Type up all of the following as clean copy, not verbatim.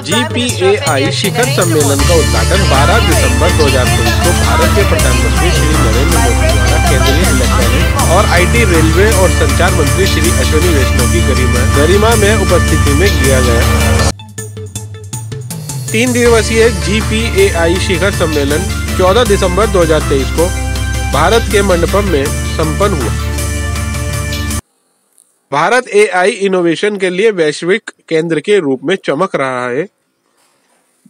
GPAI शिखर सम्मेलन का उद्घाटन 12 दिसंबर 2023 को भारत के प्रधानमंत्री श्री नरेंद्र मोदी द्वारा केंद्रीय इलेक्ट्रॉनिक्स और IT, रेलवे और संचार मंत्री श्री अश्विनी वैष्णव की गरिमा में उपस्थिति में किया गया। 3 दिवसीय GPAI शिखर सम्मेलन 14 दिसंबर 2023 को भारत के मंडपम में संपन्न हुआ। भारत AI इनोवेशन के लिए वैश्विक केंद्र के रूप में चमक रहा है।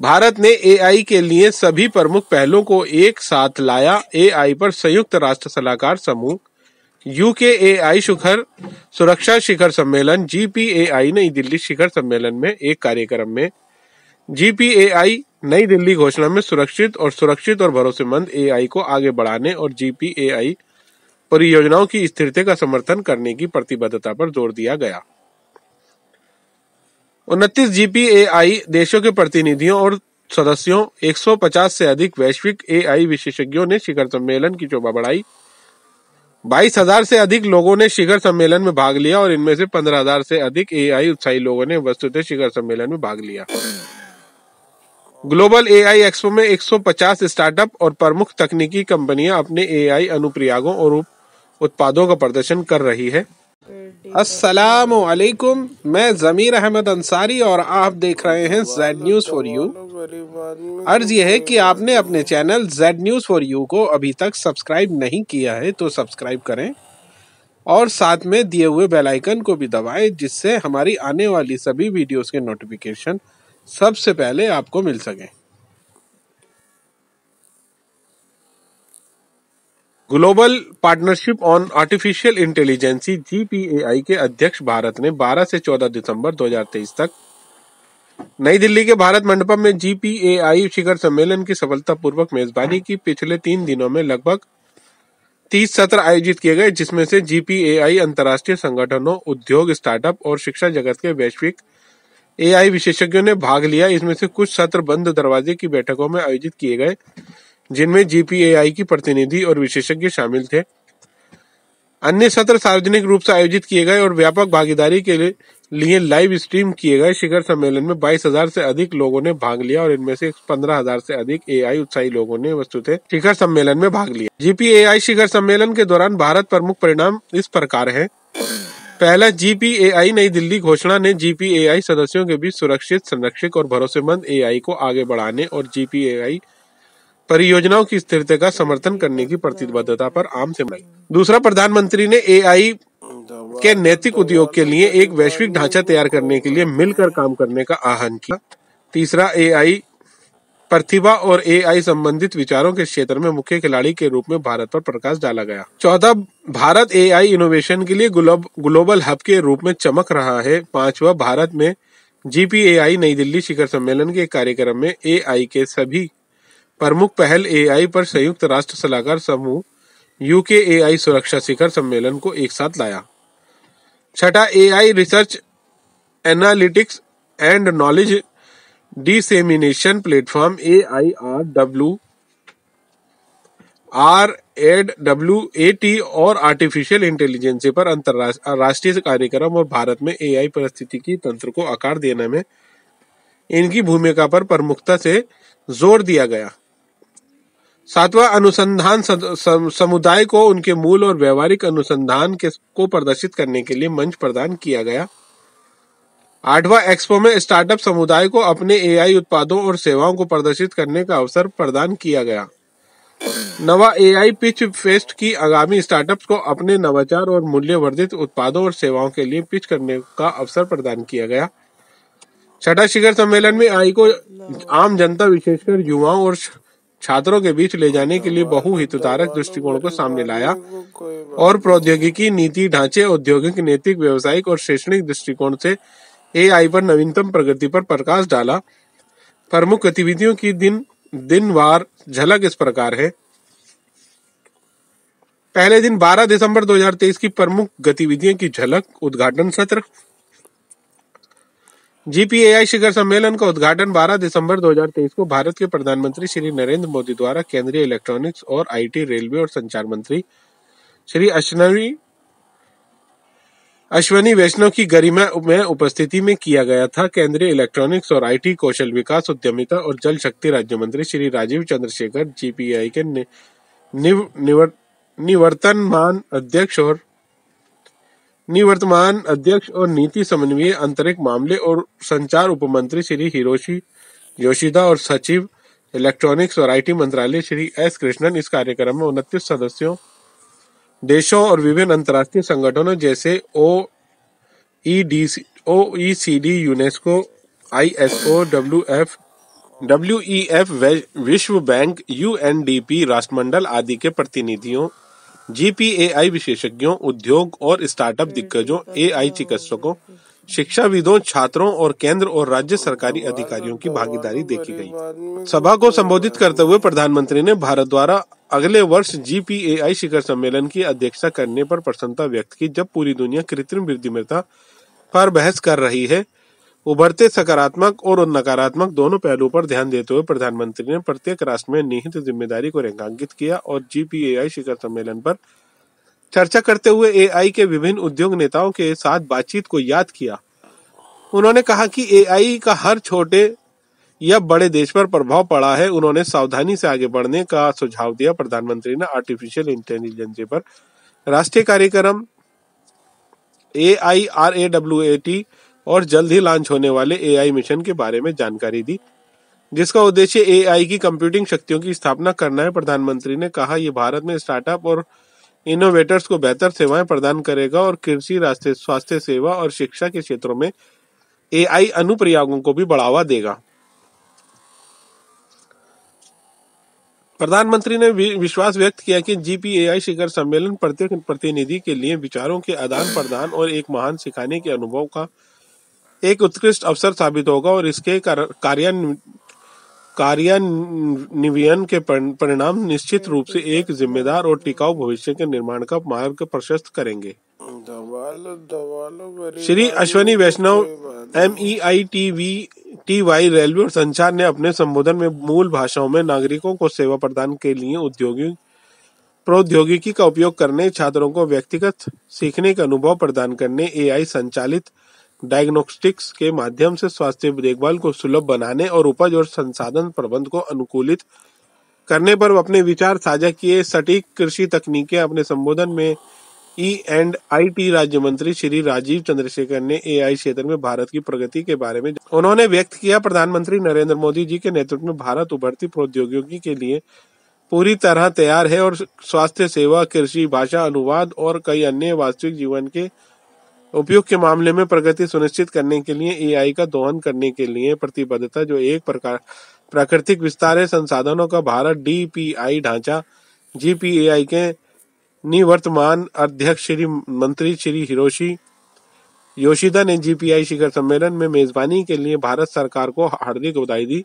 भारत ने AI के लिए सभी प्रमुख पहलों को एक साथ लाया। AI पर संयुक्त राष्ट्र सलाहकार समूह UKAI सुरक्षा शिखर सम्मेलन GPAI नई दिल्ली शिखर सम्मेलन में एक कार्यक्रम में GPAI नई दिल्ली घोषणा में सुरक्षित और भरोसेमंद AI को आगे बढ़ाने और GPAI परियोजनाओं की स्थिरता का समर्थन करने की प्रतिबद्धता पर जोर दिया गया। 29 GPAI देशों के प्रतिनिधियों और सदस्यों 150 से अधिक वैश्विक AI विशेषज्ञों ने शिखर सम्मेलन की शोभा बढ़ाई। 22,000 से अधिक लोगों ने शिखर सम्मेलन में भाग लिया और इनमें से 15,000 से अधिक AI उत्साही लोगों ने वस्तुतः शिखर सम्मेलन में भाग लिया। ग्लोबल AI एक्सपो में 150 स्टार्टअप और प्रमुख तकनीकी कंपनियां अपने AI अनुप्रयोगों और उत्पादों का प्रदर्शन कर रही है। अस्सलामु अलैकुम, मैं ज़मीर अहमद अंसारी और आप देख रहे हैं Z न्यूज़ फॉर यू। अर्ज यह है कि आपने अपने channel Z news for you को अभी तक सब्सक्राइब नहीं किया है तो सब्सक्राइब करें और साथ में दिए हुए बेल आइकन को भी दबाएं, जिससे हमारी आने वाली सभी वीडियोस के नोटिफिकेशन सबसे पहले आपको मिल सके। Global partnership on artificial intelligence GPAI के अध्यक्ष भारत ने 12 से 14 दिसंबर 2023 तक नई दिल्ली के भारत मंडपम में GPAI शिखर सम्मेलन की सफलतापूर्वक मेजबानी की। पिछले 3 दिनों में लगभग 30 सत्र आयोजित किए गए, जिसमें से GPAI अंतर्राष्ट्रीय संगठनों, उद्योग, स्टार्टअप और शिक्षा जगत के वैश्विक AI विशेषज्ञों ने भाग लिया। इसमें से कुछ सत्र बंद दरवाजे की बैठकों में आयोजित किए गए, जिनमें GPAI की प्रतिनिधि और विशेषज्ञ शामिल थे। अन्य सत्र सार्वजनिक रूप से आयोजित किए गए और व्यापक भागीदारी के लिए लाइव स्ट्रीम किए गए। शिखर सम्मेलन में 22,000 से अधिक लोगों ने भाग लिया और इनमें से 15,000 से अधिक AI उत्साही लोगों ने वस्तुतः शिखर सम्मेलन में भाग लिया। GPAI शिखर सम्मेलन के दौरान भारत प्रमुख परिणाम इस प्रकार है। पहला, GPAI नई दिल्ली घोषणा ने GPAI सदस्यों के बीच सुरक्षित, संरक्षित और भरोसेमंद AI को आगे बढ़ाने और GPAI परियोजनाओं की स्थिरता का समर्थन करने की प्रतिबद्धता पर आम सहमति दी। दूसरा, प्रधानमंत्री ने AI के नैतिक उद्योग के लिए एक वैश्विक ढांचा तैयार करने के लिए मिलकर काम करने का आह्वान किया। तीसरा, AI प्रतिभा और AI संबंधित विचारों के क्षेत्र में मुख्य खिलाड़ी के रूप में भारत पर प्रकाश डाला गया। चौथा, भारत AI इनोवेशन के लिए ग्लोबल हब के रूप में चमक रहा है। पांचवा, भारत में GPAI नई दिल्ली शिखर सम्मेलन के कार्यक्रम में AI के सभी प्रमुख पहल AI पर संयुक्त राष्ट्र सलाहकार समूह UKAI सुरक्षा शिखर सम्मेलन को एक साथ लाया। छठा, AI research analytics and knowledge dissemination platform AIRWAT और आर्टिफिशियल इंटेलिजेंस पर अंतरराष्ट्रीय कार्यक्रम और भारत में AI पारिस्थितिकी तंत्र को आकार देने में इनकी भूमिका पर प्रमुखता से जोर दिया गया। सातवां, अनुसंधान समुदाय को उनके मूल और व्यवहारिक अनुसंधान को प्रदर्शित करने के लिए मंच प्रदान किया गया। आठवां, एक्सपो में स्टार्टअप समुदाय को अपने AI उत्पादों और सेवाओं को प्रदर्शित करने का अवसर प्रदान किया गया। नवा, AI पिच फेस्ट की आगामी स्टार्टअप्स को अपने नवाचार और मूल्यवर्धित उत्पादों और सेवाओं के लिए पिच करने का अवसर प्रदान किया गया। छठा, शिखर सम्मेलन में AI को आम जनता, विशेषकर युवाओं और छात्रों के बीच ले जाने के लिए बहुहितधारक दृष्टिकोण को सामने लाया और प्रौद्योगिकी, नीति, ढांचे, औद्योगिक, नैतिक, व्यवसायिक और शैक्षणिक दृष्टिकोण से AI पर नवीनतम प्रगति पर प्रकाश डाला। प्रमुख गतिविधियों की दिनवार झलक इस प्रकार है। पहले दिन 12 दिसंबर 2023 की प्रमुख गतिविधियों की झलक। उद्घाटन सत्र। GPAI शिखर सम्मेलन का उद्घाटन 12 दिसंबर 2023 को भारत के प्रधानमंत्री श्री नरेंद्र मोदी द्वारा केंद्रीय इलेक्ट्रॉनिक्स और IT, रेलवे और संचार मंत्री श्री अश्वनी वैष्णव की गरिमा में उपस्थिति में किया गया था। केंद्रीय इलेक्ट्रॉनिक्स और आईटी, कौशल विकास, उद्यमिता और जल शक्ति राज्य मंत्री श्री राजीव चंद्रशेखर, जीपीआई के निवर्तमान अध्यक्ष और नीति समन्वय, आंतरिक मामले और संचार उपमंत्री श्री हिरोशी योशिदा और सचिव इलेक्ट्रॉनिक्स और आईटी मंत्रालय श्री एस कृष्णन इस कार्यक्रम में 29 सदस्यों देशों और विभिन्न अंतर्राष्ट्रीय संगठनों जैसे ओईसीडी, यूनेस्को, आईएसओ, डब्ल्यूईएफ, विश्व बैंक, यूएनडीपी, राष्ट्रमंडल आदि के प्रतिनिधियों, जीपीएआई विशेषज्ञों, उद्योग और स्टार्टअप दिग्गजों, एआई चिकित्सकों, शिक्षाविदों, छात्रों और केंद्र और राज्य सरकारी अधिकारियों की भागीदारी देखी गई। सभा को संबोधित करते हुए प्रधानमंत्री ने भारत द्वारा अगले वर्ष जीपीएआई शिखर सम्मेलन की अध्यक्षता करने पर प्रसन्नता व्यक्त की। जब पूरी दुनिया कृत्रिम बुद्धिमत्ता पर बहस कर रही है, उभरते सकारात्मक और नकारात्मक दोनों पहलुओं पर ध्यान देते हुए प्रधानमंत्री ने प्रत्येक राष्ट्र में निहित जिम्मेदारी को रेखांकित किया और जीपीएआई शिखर सम्मेलन पर चर्चा करते हुए एआई के विभिन्न उद्योग नेताओं के साथ बातचीत को याद किया। उन्होंने कहा कि एआई का हर छोटे या बड़े देश पर प्रभाव पड़ा है। उन्होंने सावधानी से आगे बढ़ने का सुझाव दिया। प्रधानमंत्री ने आर्टिफिशियल इंटेलिजेंस पर राष्ट्रीय कार्यक्रम AIRAWAT और जल्द ही लॉन्च होने वाले एआई मिशन के बारे में जानकारी दी, जिसका उद्देश्य एआई की कंप्यूटिंग शक्तियों की स्थापना करना है। प्रधानमंत्री ने कहा, यह भारत में स्टार्टअप और इनोवेटर्स को बेहतर सेवाएं प्रदान करेगा और कृषि, स्वास्थ्य सेवा और शिक्षा के क्षेत्रों में एआई अनुप्रयोगों को भी बढ़ावा देगा। प्रधानमंत्री ने विश्वास व्यक्त किया कि जीपीएआई शिखर सम्मेलन प्रत्येक प्रतिनिधि के लिए विचारों के आदान प्रदान और एक महान सिखाने के अनुभव का एक उत्कृष्ट अवसर साबित होगा और इसके कार्यान्वयन के परिणाम निश्चित रूप से एक जिम्मेदार और टिकाऊ भविष्य के निर्माण का मार्ग प्रशस्त करेंगे। श्री अश्वनी वैष्णव MEITY रेलवे और संचार ने अपने संबोधन में मूल भाषाओं में नागरिकों को सेवा प्रदान के लिए प्रौद्योगिकी का उपयोग करने, छात्रों को व्यक्तिगत सीखने का अनुभव प्रदान करने, एआई संचालित डायग्नोस्टिक्स के माध्यम से स्वास्थ्य देखभाल को सुलभ बनाने और उपज और संसाधन प्रबंधन को अनुकूलित करने पर अपने विचार साझा किए। सटीक कृषि तकनीकें अपने संबोधन में E&IT राज्य मंत्री श्री राजीव चंद्रशेखर ने एआई क्षेत्र में भारत की प्रगति के बारे में उन्होंने व्यक्त किया। प्रधानमंत्री नरेंद्र मोदी जी के नेतृत्व में भारत उभरती प्रौद्योगिकी के लिए पूरी तरह तैयार है और स्वास्थ्य सेवा, कृषि, भाषा अनुवाद और कई अन्य वास्तविक जीवन के उपयोग के मामले में प्रगति सुनिश्चित करने के लिए एआई का दोहन करने के लिए प्रतिबद्धता जो एक प्रकार प्राकृतिक विस्तार है। संसाधनों का भारत डीपीआई ढांचा जीपीएआई के निवर्तमान अध्यक्ष श्री मंत्री श्री हिरोशी योशिदा ने जीपीआई शिखर सम्मेलन में मेजबानी के लिए भारत सरकार को हार्दिक बधाई दी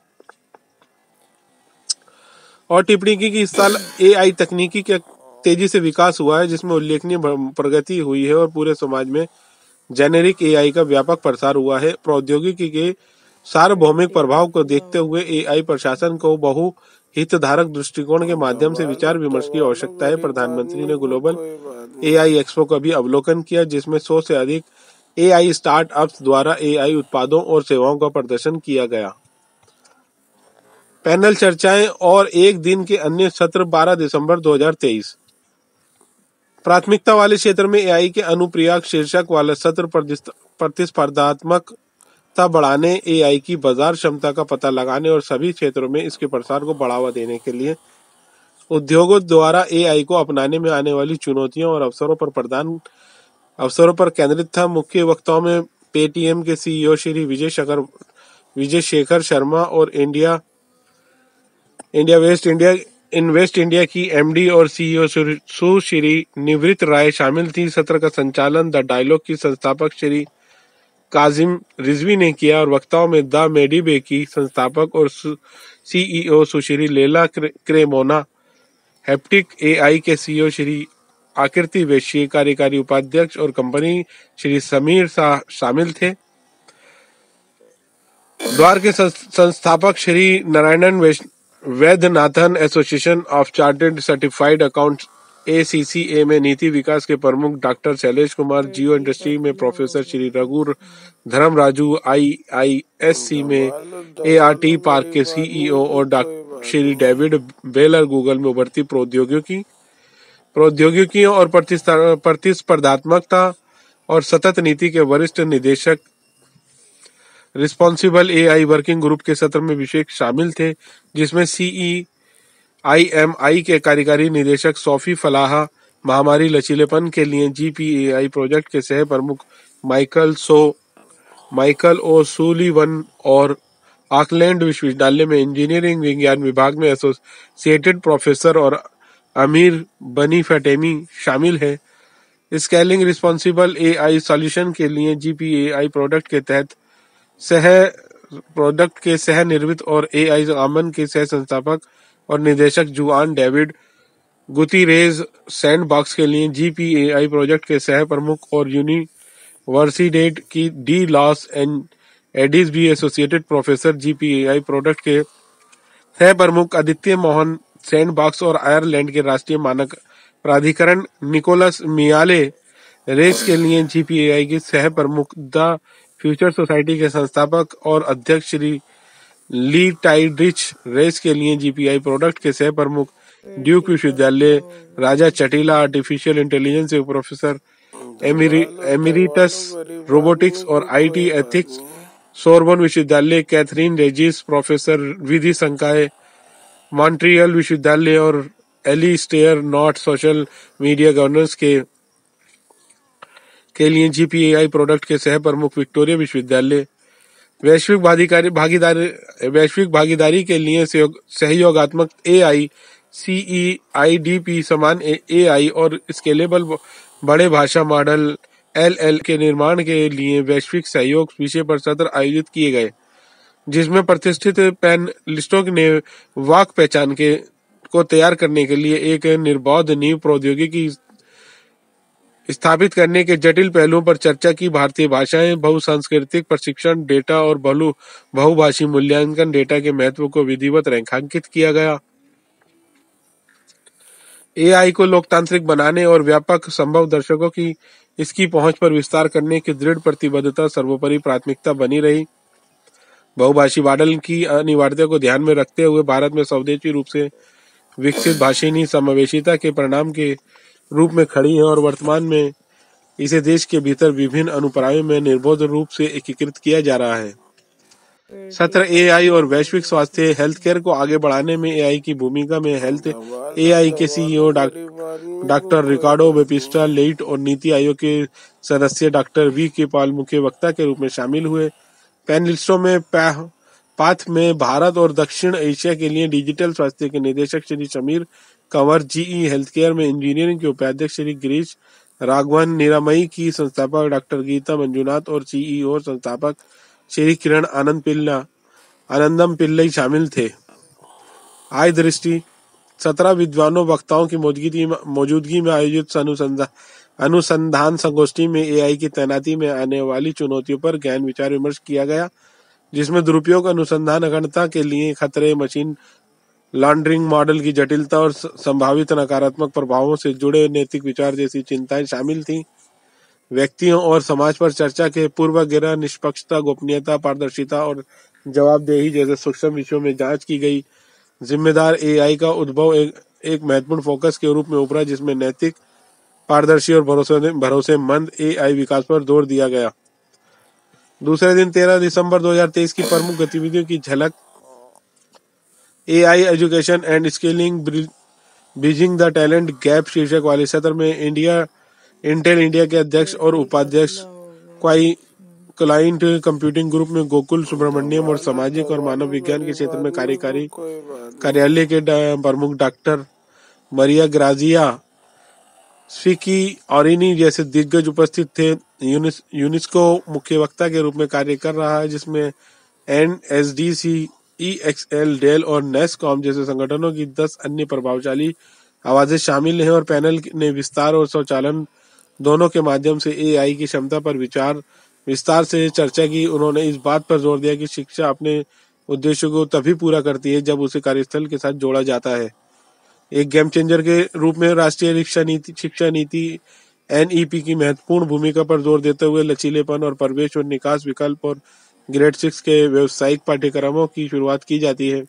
और टिप्पणी की कि इस साल एआई तकनीकी के तेजी से विकास हुआ है, जिसमें उल्लेखनीय प्रगति हुई है और पूरे समाज में जेनेरिक एआई का व्यापक प्रसार हुआ है। प्रौद्योगिकी के सार्वभौमिक प्रभाव को देखते हुए एआई प्रशासन को बहु हितधारक दृष्टिकोण के माध्यम से विचार विमर्श की आवश्यकता है। प्रधानमंत्री ने ग्लोबल एआई एक्सपो का भी अवलोकन किया, जिसमें 100 से अधिक एआई स्टार्टअप्स द्वारा एआई उत्पादों और सेवाओं का प्रदर्शन किया गया। पैनल चर्चाएं और एक दिन के अन्य सत्र 12 दिसंबर 2023। प्राथमिकता वाले क्षेत्र में एआई के अनुप्रयोग शीर्षक वाला सत्र प्रतिस्पर्धात्मकता बढ़ाने, एआई की बाजार क्षमता का पता लगाने और सभी क्षेत्रों में इसके प्रसार को बढ़ावा देने के लिए उद्योगों द्वारा एआई को अपनाने में आने वाली चुनौतियों और अवसरों पर केंद्रित था। मुख्य वक्ताओं में पेटीएम के सीईओ श्री विजय शेखर शर्मा और वेस्ट इंडिया की एमडी और सीईओ सुश्री निवृत्त राय शामिल थी। सत्र का संचालन द डायलॉग की संस्थापक श्री काजिम रिजवी ने किया और वक्ताओं में द मेडिबे की संस्थापक और सीईओ सुश्री लेला क्रेमोना, हैप्टिक एआई के सीईओ श्री आकृति वैश्य, कार्यकारी उपाध्यक्ष और कंपनी श्री समीर शाह शामिल थे। द्वार के संस्थापक Shri Narayanan Vaidyanathan, association of chartered certified ACCA में नीति विकास के प्रमुख डॉक्टर शैलेश कुमार, जियो इंडस्ट्री में प्रोफेसर श्री रघु धर्म राजू, IISC में ART पार्क के CEO और doctor Shri David baler, Google में उभरती प्रौद्योगिकियों और प्रतिस्पर्धात्मकता और सतत नीति के वरिष्ठ निदेशक रिस्पॉन्सिबल AI वर्किंग ग्रुप के सत्र में विशेष शामिल थे, जिसमें CEIMI के कार्यकारी निदेशक सोफी फलाह, महामारी लचीलेपन के लिए GPAI प्रोजेक्ट के सह प्रमुख माइकल ओ सुलीवन और ऑकलैंड विश्वविद्यालय में इंजीनियरिंग विज्ञान विभाग में एसोसिएटेड प्रोफेसर और अमीर बनी फटेमी शामिल है। स्केलिंग रिस्पॉन्सिबल AI सॉल्यूशन के लिए GPAI प्रोडक्ट के सह निर्मित और AI आमन के सह संस्थापक और निदेशक जुआन डेविड गुतीरेज, सैंडबॉक्स के लिए GPAI प्रोजेक्ट के सह प्रमुख और यूनिवर्सिडेड की डी लॉस एंड एडिस भी एसोसिएटेड प्रोफेसर GPAI प्रोडक्ट के सह प्रमुख आदित्य मोहन, सैंडबॉक्स और आयरलैंड के राष्ट्रीय मानक प्राधिकरण निकोलस मियाले रेस के लिए GPAI की सह प्रमुख, द फ्यूचर सोसाइटी के संस्थापक और अध्यक्ष श्री ली टाइडरिच रेस के लिए GPAI प्रोडक्ट के सह प्रमुख, ड्यूक विश्वविद्यालय राजा चटीला आर्टिफिशियल इंटेलिजेंस के प्रोफेसर एमिरिटस रोबोटिक्स और IT एथिक्स, सोरबन विश्वविद्यालय कैथरीन रेजिस प्रोफेसर विधि संकाय, मॉन्ट्रियल विश्वविद्यालय और Alistair Knott social media governance के लिए GPAI प्रोडक्ट के सह प्रमुख, विक्टोरिया विश्वविद्यालय वैश्विक भागीदारी के लिए सहयोगात्मक AI CEIDP समान AI और स्केलेबल बड़े भाषा मॉडल LL के निर्माण के लिए वैश्विक सहयोग विषय पर सत्र आयोजित किए गए, जिसमें प्रतिष्ठित पैनलिस्टों ने वाक पहचान को तैयार करने के लिए एक निर्बाध नींव प्रौद्योगिकी स्थापित करने के जटिल पहलुओं पर चर्चा की। भारतीय भाषाएं, बहुसांस्कृतिक प्रशिक्षण डेटा और बहुभाषी मूल्यांकन डेटा के महत्व को विधिवत रेखांकित किया गया। AI को लोकतांत्रिक बनाने और व्यापक संभव दर्शकों की इसकी पहुंच पर विस्तार करने की दृढ़ प्रतिबद्धता सर्वोपरि प्राथमिकता बनी रही। बहुभाषी मॉडल की अनिवार्यता को ध्यान में रखते हुए भारत में स्वदेशी रूप से विकसित भाषाई समावेशिता के परिणाम के रूप में खड़ी है और वर्तमान में इसे देश के भीतर विभिन्न अनुप्रयोगों में निर्बाध रूप से एकीकृत किया जा रहा है। सत्र AI और वैश्विक स्वास्थ्य हेल्थ केयर को आगे बढ़ाने में AI की भूमिका में हेल्थ AI के CEO डॉक्टर रिकार्डो बेपिस्टा लेइट और नीति आयोग के सदस्य डॉक्टर V के पाल मुख्य वक्ता के रूप में शामिल हुए। पैनलिस्टों में पाथ में भारत और दक्षिण एशिया के लिए डिजिटल स्वास्थ्य के निदेशक Shri Sameer Kanwar, GE health care में इंजीनियरिंग के उपाध्यक्ष श्री गिरीश राघवन, निरामयी की संस्थापक डॉक्टर गीता मंजुनाथ और CEO संस्थापक श्री किरण आनंदम पिल्लई शामिल थे। आय दृष्टि 17 विद्वानों वक्ताओं की मौजूदगी में आयोजित अनुसंधान संगोष्ठी में AI की तैनाती में आने वाली चुनौतियों पर ज्ञान विचार विमर्श किया गया, जिसमें दुरुपयोग, अनुसंधान अखंडता के लिए खतरे, मशीन लर्निंग मॉडल की जटिलता और संभावित नकारात्मक प्रभावों से जुड़े नैतिक विचार जैसी चिंताएं शामिल थीं। व्यक्तियों और समाज पर चर्चा के पूर्वाग्रह, निष्पक्षता, गोपनीयता, पारदर्शिता और जवाबदेही जैसे सूक्ष्म विषयों में जांच की गई। जिम्मेदार AI का उद्भव एक महत्वपूर्ण फोकस के रूप में उभरा, जिसमें नैतिक, पारदर्शी और भरोसेमंद AI विकास पर जोर दिया गया। दूसरे दिन 13 दिसंबर 2023 की प्रमुख गतिविधियों की झलक। AI education and skilling bridging the talent gap शीर्षक वाले सत्र में इंटेल इंडिया के अध्यक्ष और उपाध्यक्ष क्लाइंट कंप्यूटिंग ग्रुप में गोकुल सुब्रमण्यम और सामाजिक और मानव विज्ञान के क्षेत्र में कार्यकारी कार्यालय के प्रमुख डॉक्टर मरिया ग्राजिया स्विकी ऑरिनी जैसे दिग्गज उपस्थित थे। यूनेस्को मुख्य वक्ता के रूप में कार्य कर रहा है, जिसमें NSDC, EXL, डेल और नेस्कॉम जैसे संगठनों की 10 अन्य प्रभावशाली आवाजें शामिल हैं और पैनल ने विस्तार और स्वचालन दोनों के माध्यम से AI की क्षमता पर विस्तार से चर्चा की। उन्होंने इस बात पर जोर दिया कि शिक्षा अपने उद्देश्यों को तभी पूरा करती है जब उसे कार्यस्थल के साथ जोड़ा जाता है। एक गेम चेंजर के रूप में राष्ट्रीय शिक्षा नीति NEP की महत्वपूर्ण भूमिका पर जोर देते हुए लचीलेपन और प्रवेश और निकास विकल्प और ग्रेड 6 के व्यावसायिक पाठ्यक्रमों की शुरुआत की जाती है।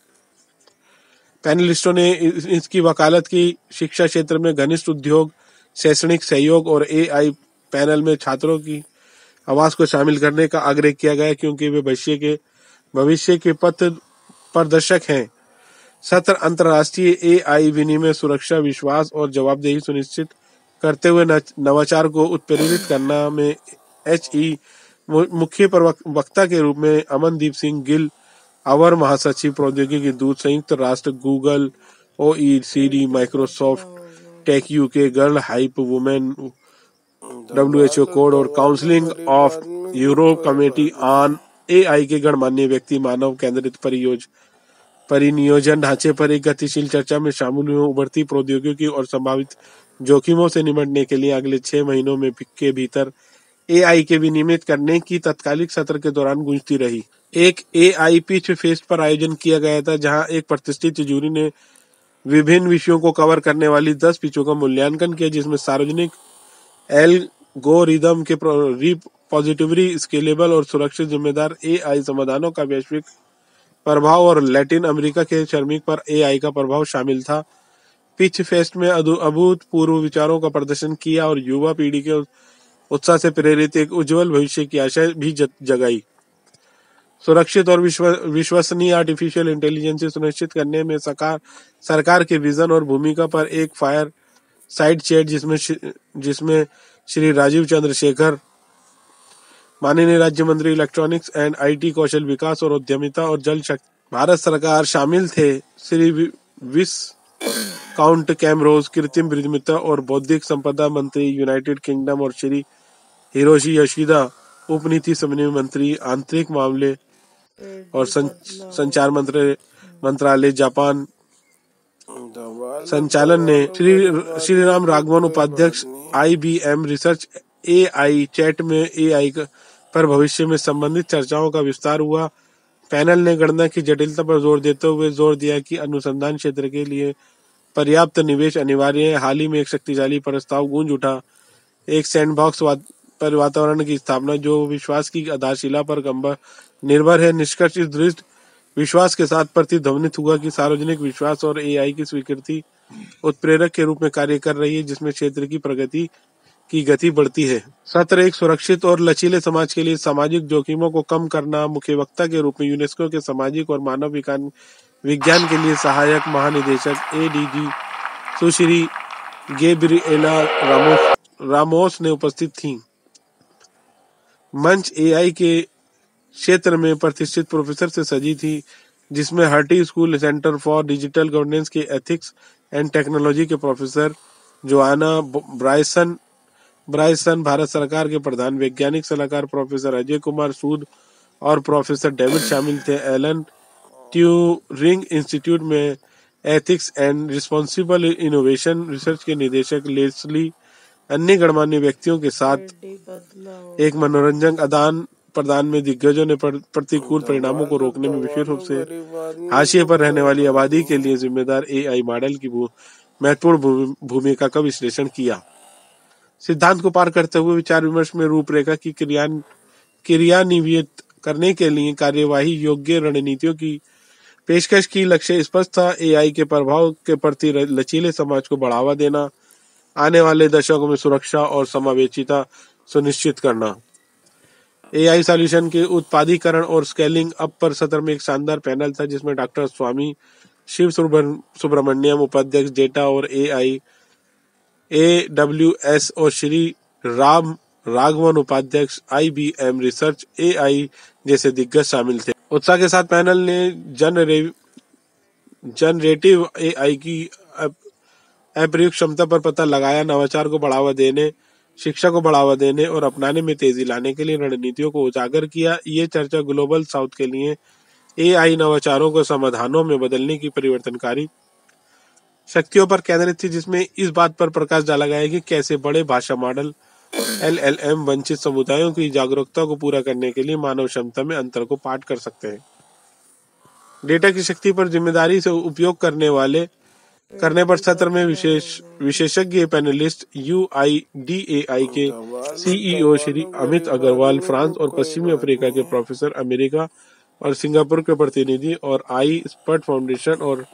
पैनलिस्टों ने इसकी वकालत की। शिक्षा क्षेत्र में घनिष्ठ उद्योग, शैक्षणिक सहयोग और AI पैनल में छात्रों की आवाज को शामिल करने का आग्रह किया गया क्योंकि वे भविष्य के पथ प्रदर्शक हैं। सत्र अंतर्राष्ट्रीय AI विनिमय, सुरक्षा, विश्वास और जवाबदेही सुनिश्चित करते हुए नवाचार को उत्प्रेरित करना में HE मुख्य वक्ता के रूप में अमनदीप सिंह गिल, अवर महासचिव प्रौद्योगिकी दूत, संयुक्त राष्ट्र, Google, OECD, Microsoft, tech UK, girl hype women, WHO code और counselling of Europe committee on AI के गणमान्य व्यक्ति मानव केंद्रित परिनियोजन ढांचे पर एक गतिशील चर्चा में शामिल हुए। उभरती प्रौद्योगिकी और संभावित जोखिमों से निपटने के लिए अगले 6 महीनों में के भीतर AI के विनियमित करने की तत्कालिक सत्र के दौरान गूंजती रही। एक AI पिच फेस्ट पर आयोजन किया गया था जहां एक प्रतिष्ठित जूरी ने विभिन्न विषयों को कवर करने वाली 10 पिचों का मूल्यांकन किया, जिसमें सार्वजनिक एल्गोरिदम के रिपॉजिटरी, स्केलेबल और सुरक्षित जिम्मेदार AI समाधानों का वैश्विक प्रभाव और लैटिन अमेरिका के श्रमिक पर AI का प्रभाव शामिल था। पिच फेस्ट में अभूतपूर्व विचारों का प्रदर्शन किया और युवा पीढ़ी के उत्साह से प्रेरित एक उज्जवल भविष्य की आशा भी जगाई। सुरक्षित और विश्वसनीय आर्टिफिशियल इंटेलिजेंस सुनिश्चित करने में सरकार के विजन और भूमिका पर एक फायर साइड चैट जिसमें श्री राजीव चंद्रशेखर, माननीय राज्य मंत्री इलेक्ट्रॉनिक्स एंड IT, कौशल विकास और उद्यमिता और जल शक्ति, भारत सरकार शामिल थे। श्री विस काउंट कैमरोज, कृत्रिम बुद्धिमत्ता और बौद्धिक संपदा मंत्री यूनाइटेड किंगडम और श्री हिरोशी योशिदा, उपनीति समन्वय मंत्री आंतरिक मामले और संचार मंत्रालय जापान संचालन ने श्री राम राघवन, उपाध्यक्ष IBM रिसर्च AI चैट में AI पर भविष्य में संबंधित चर्चाओं का विस्तार हुआ। पैनल ने गणना की जटिलता पर जोर देते हुए जोर दिया कि अनुसंधान क्षेत्र के लिए पर्याप्त निवेश अनिवार्य है। हाल ही में एक शक्तिशाली प्रस्ताव गूंज उठा, एक सैंडबॉक्स पर वातावरण की स्थापना जो विश्वास की आधारशिला पर निर्भर है। निष्कर्ष इस दृढ़ विश्वास के साथ प्रतिध्वनित हुआ कि सार्वजनिक विश्वास और AI की स्वीकृति उत्प्रेरक के रूप में कार्य कर रही है, जिसमें क्षेत्र की प्रगति की गति बढ़ती है। सत्र एक सुरक्षित और लचीले समाज के लिए सामाजिक जोखिमों को कम करना। मुख्य वक्ता के रूप में यूनेस्को के सामाजिक और मानव विज्ञान के लिए सहायक महानिदेशक ADG सुश्री गेब्रिएला रामोस ने उपस्थित थी। मंच AI के क्षेत्र में प्रतिष्ठित प्रोफेसर से सजी थी, जिसमें hearty school centre for digital governance के एथिक्स एंड टेक्नोलॉजी के प्रोफेसर जोआना ब्रायसन, भारत सरकार के प्रधान वैज्ञानिक सलाहकार प्रोफेसर अजय कुमार सूद और प्रोफेसर डेविड शामिल थे। एलन ट्यूरिंग इंस्टीट्यूट में ethics and responsible innovation research के निदेशक लेस्ली, अन्य गणमान्य व्यक्तियों के साथ एक मनोरंजक आदान प्रदान में दिग्गजों ने प्रतिकूल परिणामों को रोकने में विशेष रूप से हाशिए पर रहने वाली आबादी के लिए जिम्मेदार AI मॉडल की महत्वपूर्ण भूमिका का विश्लेषण किया। सिद्धांत को पार करते हुए विचार विमर्श में रूपरेखा की क्रियान्वित करने के लिए कार्यवाही योग्य रणनीतियों की पेशकश की। लक्ष्य स्पष्ट था, AI के प्रभाव के प्रति लचीले समाज को बढ़ावा देना, आने वाले दशकों में सुरक्षा और समावेशिता सुनिश्चित करना। AI सॉल्यूशन के उत्पादीकरण और स्केलिंग अप पर सत्र में एक शानदार पैनल था, जिसमें डॉक्टर स्वामी शिव सुब्रमण्यम, उपाध्यक्ष डेटा और AI AWS और श्री राम राघवन, उपाध्यक्ष IBM रिसर्च AI जैसे दिग्गज शामिल थे। उत्साह के साथ पैनल ने जनरेटिव AI की अप्रयुक्त क्षमता पर पता लगाया, नवाचार को बढ़ावा देने, शिक्षा को बढ़ावा देने और अपनाने में तेजी लाने के लिए रणनीतियों को उजागर किया। ये चर्चा ग्लोबल साउथ के लिए AI नवाचारों को समाधानों में बदलने की परिवर्तनकारी शक्तियों पर केंद्रित थी, जिसमें इस बात पर प्रकाश डाला गया कि कैसे बड़े भाषा मॉडल LLM वंचित समुदायों की जागरूकता को पूरा करने के लिए मानव क्षमता में अंतर को पाट कर सकते हैं। डेटा की शक्ति पर जिम्मेदारी से उपयोग करने वाले करने पर सत्र में विशेषज्ञ पैनलिस्ट UIDAI के CEO श्री अमित अग्रवाल, फ्रांस और पश्चिमी अफ्रीका के प्रोफेसर, अमेरिका और सिंगापुर के प्रतिनिधि और आई स्पट फाउंडेशन और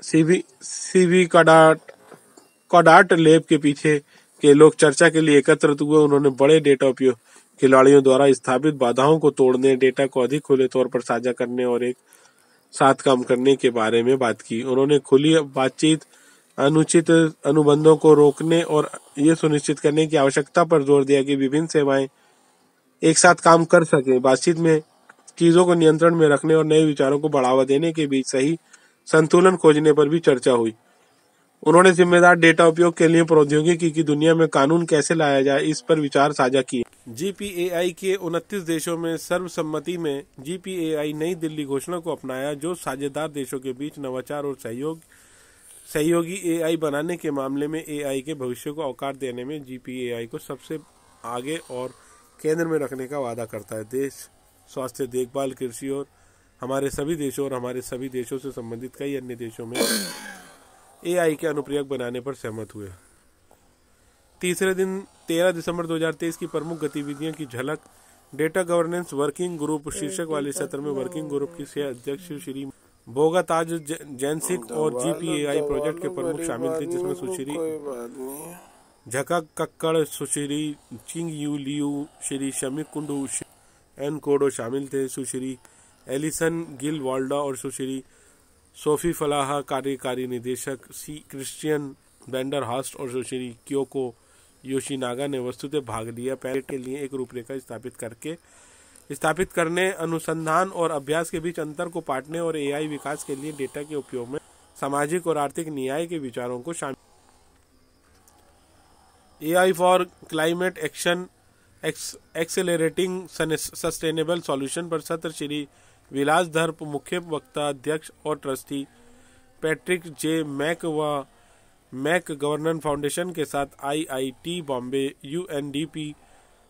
सीवी कॉडार्ट लैब के पीछे के लोग चर्चा के लिए एकत्रित हुए। उन्होंने बड़े डेटा उपयोग खिलाड़ियों द्वारा स्थापित बाधाओं को तोड़ने, डेटा को अधिक खुले तौर पर साझा करने और एक साथ काम करने के बारे में बात की। उन्होंने खुली बातचीत, अनुचित अनुबंधों को रोकने और ये सुनिश्चित करने की आवश्यकता पर जोर दिया कि विभिन्न सेवाएं एक साथ काम कर सकें। बातचीत में चीजों को नियंत्रण में रखने और नए विचारों को बढ़ावा देने के बीच सही संतुलन खोजने पर भी चर्चा हुई। उन्होंने जिम्मेदार डेटा उपयोग के लिए प्रौद्योगिकी की दुनिया में कानून कैसे लाया जाए, इस पर विचार साझा किए। GPAI के 29 देशों में सर्वसम्मति में GPAI नई दिल्ली घोषणा को अपनाया, जो साझेदार देशों के बीच नवाचार और सहयोगी AI बनाने के मामले में AI के भविष्य को आकार देने में GPAI को सबसे आगे और केंद्र में रखने का वादा करता है। देश स्वास्थ्य देखभाल, कृषि और हमारे सभी देशों और हमारे सभी देशों से संबंधित कई अन्य देशों में AI के अनुप्रयोग बनाने पर सहमत हुए। तीसरे दिन 13 दिसंबर 2023 की प्रमुख गतिविधियों की झलक। डेटा गवर्नेंस वर्किंग ग्रुप शीर्षक वाले सत्र में वर्किंग ग्रुप की सह अध्यक्ष श्री बोगाताज जैनसिक और GPAI प्रोजेक्ट के प्रमुख शामिल थे, जिसमें Sushri Jhaka Kakkar, Sushri Ching Yu Liu, Shri Shamik Kundu एन कोडो शामिल थे। सुश्री एलिसन गिल वाल्डा और सुश्री सोफी फलाह कार्यकारी निदेशक, क्रिश्चियन बेंडर हास्ट और सुश्री क्योको योशिनागा ने वस्तुतः भाग लिया। पैनल के लिए एक रूपरेखा स्थापित करने, अनुसंधान और अभ्यास के बीच अंतर को पाटने और AI विकास के लिए डेटा के उपयोग में सामाजिक और आर्थिक न्याय के विचारों को शामिल। AI for climate action accelerating sustainable solution पर सत्र श्री विलास धर, मुख्य वक्ता, अध्यक्ष और ट्रस्टी पैट्रिक जे मैक व मैक गवर्नर फाउंडेशन के साथ IIT Bombay, UNDP,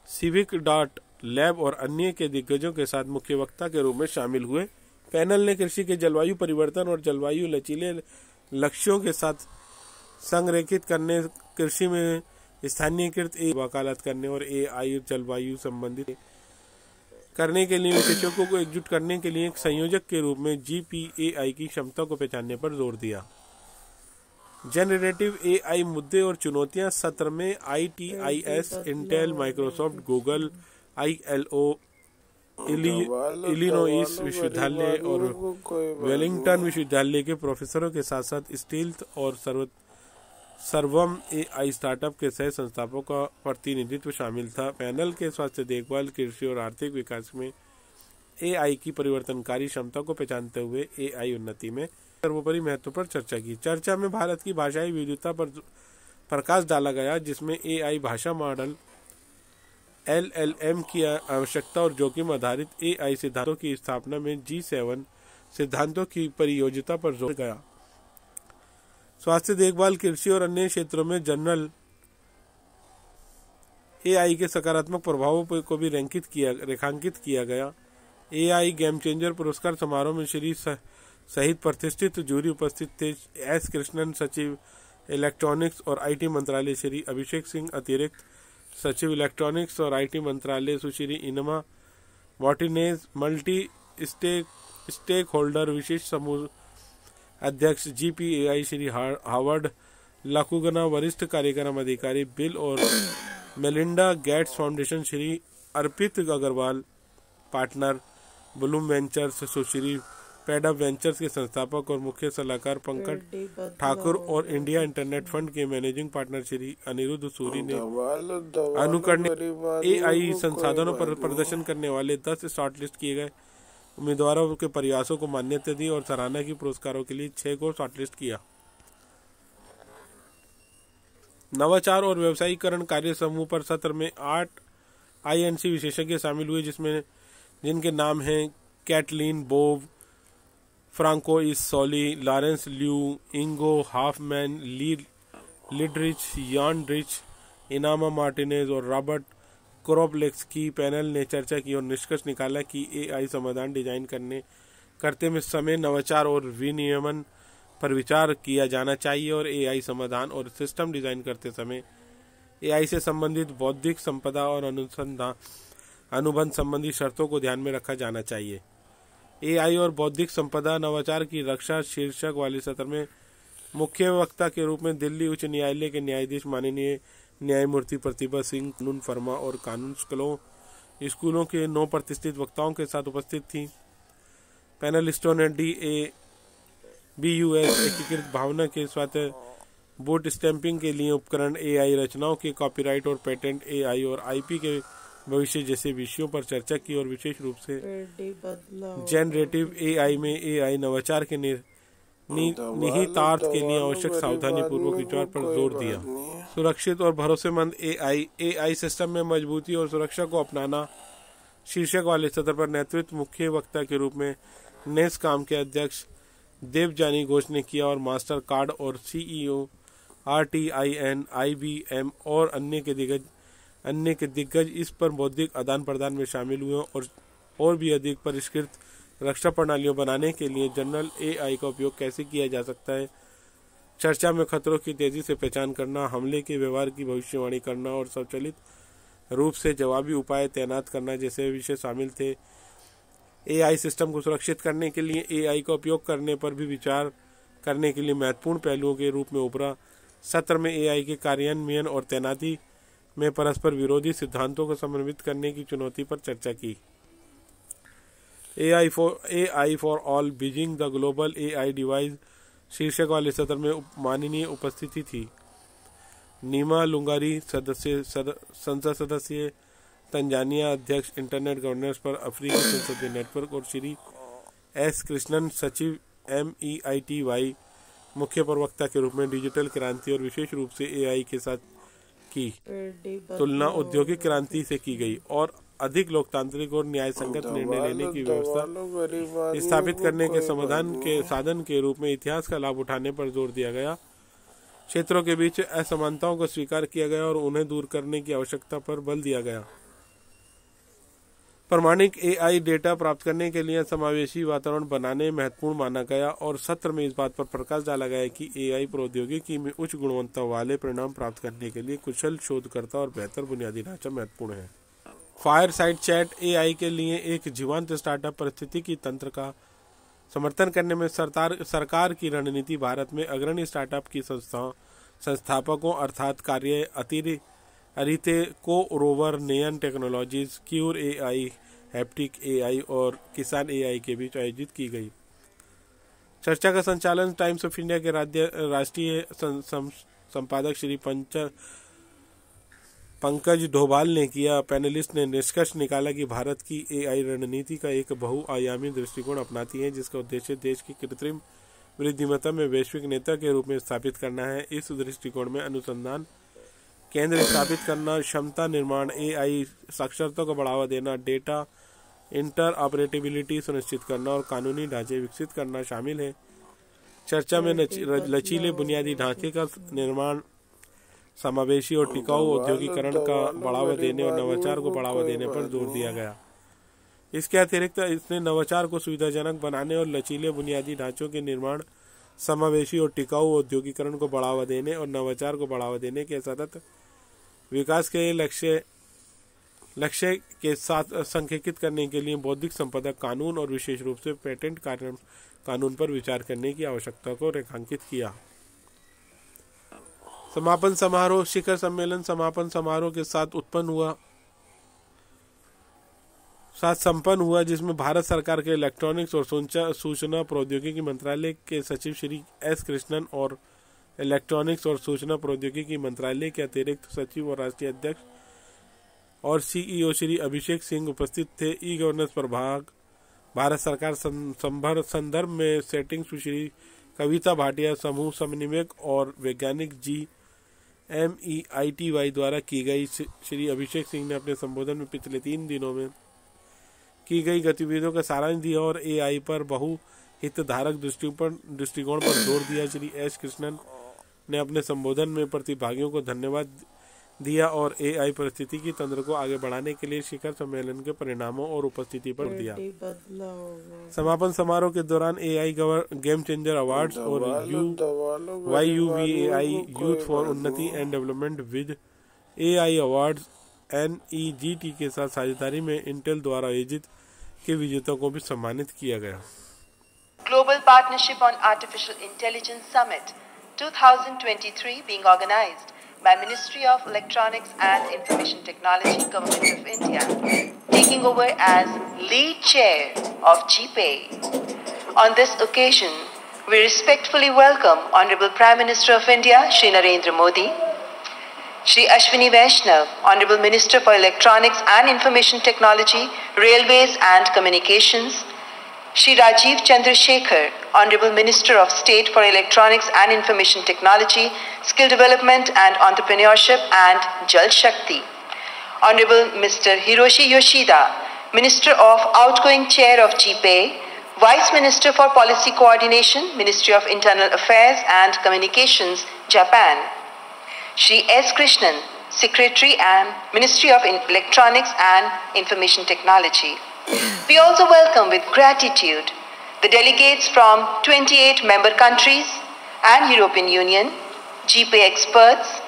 civic dot lab और अन्य के दिग्गजों के साथ मुख्य वक्ता के रूप में शामिल हुए। पैनल ने कृषि के जलवायु परिवर्तन और जलवायु लचीले लक्ष्यों के साथ संरेखित करने, कृषि में स्थानीयकृत वकालत करने और AI जलवायु संबंधित करने के लिए विशेषज्ञों को एकजुट करने के लिए एक संयोजक के रूप में GPAI की क्षमता को पहचानने पर जोर दिया। जेनरेटिव AI मुद्दे और चुनौतियां सत्र में ITIS, Intel, Microsoft, Google, ILO, Illinois विश्वविद्यालय और वेलिंगटन विश्वविद्यालय के प्रोफेसरों के साथ साथ स्टील्थ और सर्वम AI स्टार्टअप के सह संस्थापकों का प्रतिनिधित्व शामिल था। पैनल के स्वास्थ्य देखभाल, कृषि और आर्थिक विकास में AI की परिवर्तनकारी क्षमता को पहचानते हुए AI उन्नति में सर्वोपरि महत्व पर चर्चा की। चर्चा में भारत की भाषाई विविधता पर प्रकाश डाला गया, जिसमें AI भाषा मॉडल LLM की आवश्यकता और जोखिम आधारित AI सिद्धांतों की स्थापना में G7 सिद्धांतों की परियोजना पर जोर गया। स्वास्थ्य देखभाल, कृषि और अन्य क्षेत्रों में जनरल AI के सकारात्मक प्रभावों को भी रेखांकित किया गया। AI गेम चेंजर पुरस्कार समारोह में श्री सहित प्रतिष्ठित जूरी उपस्थित थे। S कृष्णन, सचिव इलेक्ट्रॉनिक्स और IT मंत्रालय, श्री अभिषेक सिंह, अतिरिक्त सचिव इलेक्ट्रॉनिक्स और IT मंत्रालय, सुश्री इनमा मार्टिनेज, मल्टी स्टेक होल्डर विशेष समूह अध्यक्ष GPAI श्री हावर्ड लाकुगना, वरिष्ठ कार्यक्रम अधिकारी बिल और मेलिंडा गेट्स फाउंडेशन श्री अर्पित अग्रवाल, पार्टनर ब्लूम वेंचर्स, सुश्री पैडअप वेंचर्स के संस्थापक और मुख्य सलाहकार पंकज ठाकुर और इंडिया इंटरनेट फंड के मैनेजिंग पार्टनर श्री अनिरुद्ध सूरी ने अनुकरणीय AI संसाधनों पर प्रदर्शन करने वाले 10 शॉर्टलिस्ट किए गए उम्मीदवारों के प्रयासों को मान्यता दी और सराहना की पुरस्कारों के लिए 6 को शॉर्टलिस्ट किया। नवाचार और व्यवसायीकरण कार्य समूह पर सत्र में 8 INC विशेषज्ञ शामिल हुए, जिनके नाम हैं कैटलीन बोव, फ्रांको इस सोली, लॉरेंस ल्यू, इंगो हाफमैन, लिडरिच, यान रिच, इनामा मार्टिनेज और रॉबर्ट क्रोपलेक्स की। पैनल ने चर्चा की और निष्कर्ष निकाला कि AI समाधान डिजाइन करते में समय, नवाचार और विनियमन पर विचार किया जाना चाहिए और एआई समाधान और सिस्टम डिजाइन करते समय एआई से संबंधित बौद्धिक संपदा और अनुबंध संबंधी शर्तों को ध्यान में रखा जाना चाहिए। एआई और बौद्धिक संपदा नवाचार की रक्षा शीर्षक वाले सत्र में मुख्य वक्ता के रूप में दिल्ली उच्च न्यायालय के न्यायाधीश माननीय न्यायमूर्ति प्रतिभा सिंह कानून फर्मा और कानून स्कूलों के 9 प्रतिष्ठित वक्ताओं के साथ उपस्थित थी। पैनलिस्टों ने BUS एकीकृत भावना के स्वायत्त बूट स्टैंपिंग के लिए उपकरण, एआई रचनाओं के कॉपीराइट और पेटेंट, एआई और आईपी के भविष्य जैसे विषयों पर चर्चा की और विशेष रूप से जनरेटिव एआई में एआई नवाचार के निहितार्थ के लिए आवश्यक सावधानी पूर्वक विचार पर जोर दिया। सुरक्षित और भरोसेमंद एआई सिस्टम में मजबूती और सुरक्षा को अपनाना शीर्षक वाले सत्र पर नेतृत्व मुख्य वक्ता के रूप में नेस्कॉम के अध्यक्ष देवजानी घोष ने किया और मास्टर कार्ड और CEO RTIN IBM और अन्य के दिग्गज इस पर बौद्धिक आदान प्रदान में शामिल हुए और भी अधिक परिष्कृत रक्षा प्रणालियों बनाने के लिए जनरल एआई का उपयोग कैसे किया जा सकता है, चर्चा में खतरों की तेजी से पहचान करना, हमले के व्यवहार की भविष्यवाणी करना और स्वचालित रूप से जवाबी उपाय तैनात करना जैसे विषय शामिल थे। एआई सिस्टम को सुरक्षित करने के लिए एआई का उपयोग करने पर भी विचार करने के लिए महत्वपूर्ण पहलुओं के रूप में उभरा। सत्र में एआई के कार्यान्वयन और तैनाती में परस्पर विरोधी सिद्धांतों को समन्वित करने की चुनौती पर चर्चा की। AI for all Beijing the global AI device शीर्षक वाले सत्र में माननीय उपस्थिति थी नीमा लुंगारी संसद सदस्य, तंजानिया अध्यक्ष इंटरनेट गवर्नेंस पर अफ्रीकी संसदीय नेटवर्क और श्री S कृष्णन सचिव MEITY मुख्य प्रवक्ता के रूप में डिजिटल क्रांति और विशेष रूप से एआई के साथ की तुलना औद्योगिक क्रांति से की गई और अधिक लोकतांत्रिक और न्याय संगत निर्णय लेने की व्यवस्था स्थापित करने के समाधान के साधन के रूप में इतिहास का लाभ उठाने पर जोर दिया गया। क्षेत्रों के बीच असमानताओं को स्वीकार किया गया और उन्हें दूर करने की आवश्यकता पर बल दिया गया। प्रमाणिक एआई डेटा प्राप्त करने के लिए समावेशी वातावरण बनाने महत्वपूर्ण माना गया और सत्र में इस बात पर प्रकाश डाला गया कि एआई प्रौद्योगिकी में उच्च गुणवत्ता वाले परिणाम प्राप्त करने के लिए कुशल शोधकर्ता और बेहतर बुनियादी ढांचा महत्वपूर्ण है। फायरसाइड चैट एआई के लिए एक जीवंत स्टार्टअप परिस्थितिकी तंत्र का समर्थन करने में सरकार की रणनीति भारत में अग्रणी स्टार्टअप की संस्थापकों अर्थात कार्य अरिते को रोवर नेयन technologies, cure AI, haptic AI और किसान एआई के बीच आयोजित की गई। चर्चा का संचालन टाइम्स ऑफ इंडिया के राष्ट्रीय संपादक श्री पंकज डोभाल ने किया। पैनलिस्ट ने निष्कर्ष निकाला कि भारत की एआई रणनीति का एक बहुआयामी दृष्टिकोण अपनाती है जिसका उद्देश्य देश की कृत्रिम बुद्धिमत्ता में वैश्विक नेता के रूप में स्थापित करना है। इस दृष्टिकोण में अनुसंधान केंद्र स्थापित करना, क्षमता निर्माण, एआई साक्षरता को बढ़ावा देना, डेटा इंटरऑपरेटिबिलिटी सुनिश्चित करना और कानूनी ढांचे विकसित करना शामिल है। चर्चा में लचीले बुनियादी ढांचे का निर्माण, समावेशी और टिकाऊ औद्योगिकरण का बढ़ावा देने और नवाचार को बढ़ावा देने पर जोर दिया गया। इसके अतिरिक्त इसने नवाचार को सुविधाजनक बनाने और लचीले बुनियादी ढांचों के निर्माण, समावेशी और टिकाऊ औद्योगिकरण को बढ़ावा देने और नवाचार को बढ़ावा देने के सतत विकास के लक्ष्य के साथ संरेखित करने के लिए बौद्धिक संपदा कानून और विशेष रूप से पेटेंट कानून पर विचार करने की आवश्यकता को रेखांकित किया। समापन समारोह। शिखर सम्मेलन समापन समारोह के साथ संपन्न हुआ जिसमें भारत सरकार के इलेक्ट्रॉनिक्स और सूचना प्रौद्योगिकी मंत्रालय के सचिव श्री S कृष्णन और इलेक्ट्रॉनिक्स और सूचना प्रौद्योगिकी मंत्रालय के अतिरिक्त सचिव और राष्ट्रीय अध्यक्ष और CEO श्री अभिषेक सिंह उपस्थित थे। ई गवर्नेंस प्रभाग भारत सरकार संदर्भ में सेटिंग्स श्री कविता भाटिया, समूह समन्वयक और वैज्ञानिक GMEITY द्वारा की गई। श्री अभिषेक सिंह ने अपने संबोधन में पिछले 3 दिनों में की गई गतिविधियों का सारांश दिया और एआई पर बहुहितधारक दृष्टिकोण पर जोर दिया। श्री S कृष्णन ने अपने संबोधन में प्रतिभागियों को धन्यवाद दिया और एआई पारिस्थितिकी तंत्र को आगे बढ़ाने के लिए शिखर सम्मेलन के परिणामों और उपस्थिति पर दिया। समापन समारोह के दौरान एआई गेम चेंजर अवार्ड्स और YUVAI यूथ फॉर उन्नति and development with AI awards NEGT के साथ साझेदारी में इंटेल द्वारा आयोजित के विजेताओं को भी सम्मानित किया गया। Global Partnership on Artificial Intelligence Summit 2023 being organized by Ministry of Electronics and Information Technology, Government of India, taking over as lead chair of GPAI. On this occasion, we respectfully welcome Honorable Prime Minister of India, Shri Narendra Modi, Shri Ashwini Vaishnav, Honorable Minister for Electronics and Information Technology, Railways and Communications, Shri Rajiv Chandrasekhar, Honorable Minister of State for Electronics and Information Technology, Skill Development and Entrepreneurship and Jal Shakti, Honorable Mr. Hiroshi Yoshida, Minister of Outgoing Chair of GPAI, Vice Minister for Policy Coordination, Ministry of Internal Affairs and Communications, Japan, Shri S. Krishnan, Secretary and Ministry of Electronics and Information Technology. We also welcome with gratitude the delegates from 28 member countries and European Union, GPAI experts,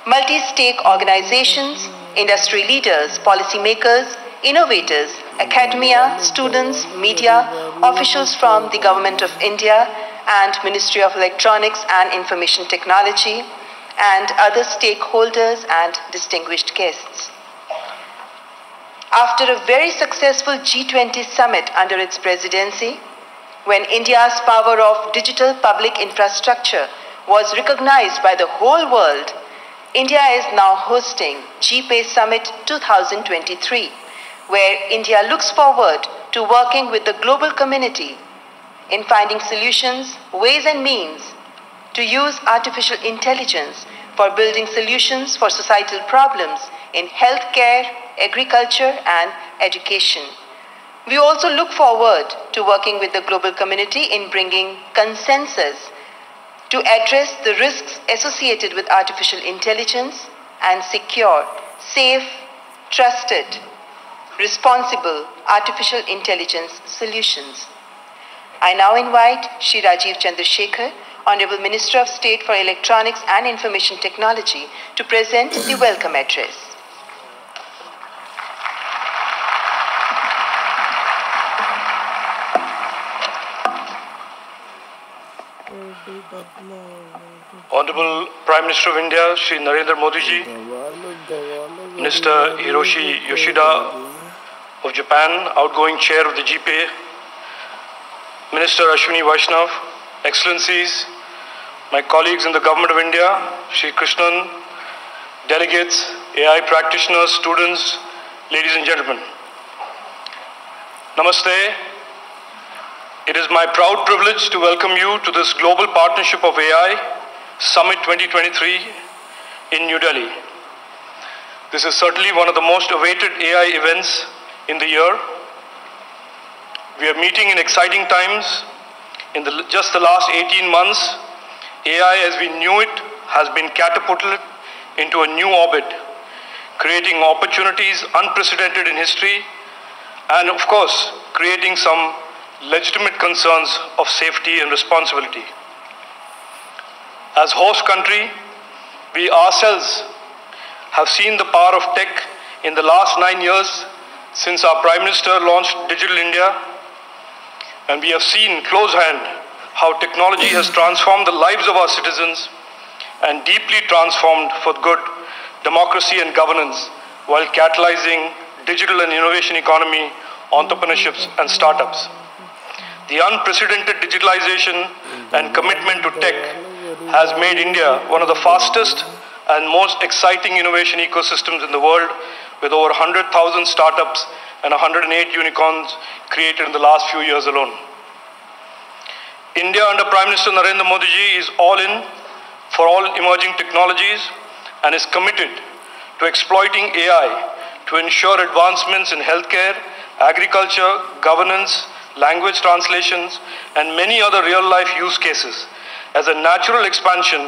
multi-stake organizations, industry leaders, policymakers, innovators, academia, students, media, officials from the Government of India and Ministry of Electronics and Information Technology, and other stakeholders and distinguished guests. After a very successful G20 summit under its presidency, when India's power of digital public infrastructure was recognized by the whole world, India is now hosting GPAI Summit 2023, where India looks forward to working with the global community in finding solutions, ways and means to use artificial intelligence for building solutions for societal problems in healthcare, agriculture, and education. We also look forward to working with the global community in bringing consensus to address the risks associated with artificial intelligence and secure, safe, trusted, responsible artificial intelligence solutions. I now invite Shri Rajiv Chandrasekhar, Honorable Minister of State for Electronics and Information Technology, to present the welcome address. Honorable Prime Minister of India, Shri Narendra Modi ji, Minister Hiroshi Yoshida of Japan, outgoing chair of the GPAI, Minister Ashwini Vaishnav, Excellencies, my colleagues in the Government of India, Shri Krishnan, delegates, AI practitioners, students, ladies and gentlemen. Namaste. It is my proud privilege to welcome you to this Global Partnership of AI Summit 2023 in New Delhi. This is certainly one of the most awaited AI events in the year. We are meeting in exciting times. In just the last 18 months, AI as we knew it has been catapulted into a new orbit, creating opportunities unprecedented in history and, of course, creating some legitimate concerns of safety and responsibility. As host country, we ourselves have seen the power of tech in the last 9 years since our Prime Minister launched Digital India, and we have seen close hand how technology has transformed the lives of our citizens and deeply transformed for good democracy and governance while catalyzing digital and innovation economy, entrepreneurships and startups. The unprecedented digitalization and commitment to tech has made India one of the fastest and most exciting innovation ecosystems in the world, with over 100,000 startups and 108 unicorns created in the last few years alone. India under Prime Minister Narendra Modi ji is all in for all emerging technologies and is committed to exploiting AI to ensure advancements in healthcare, agriculture, governance, language translations, and many other real-life use cases as a natural expansion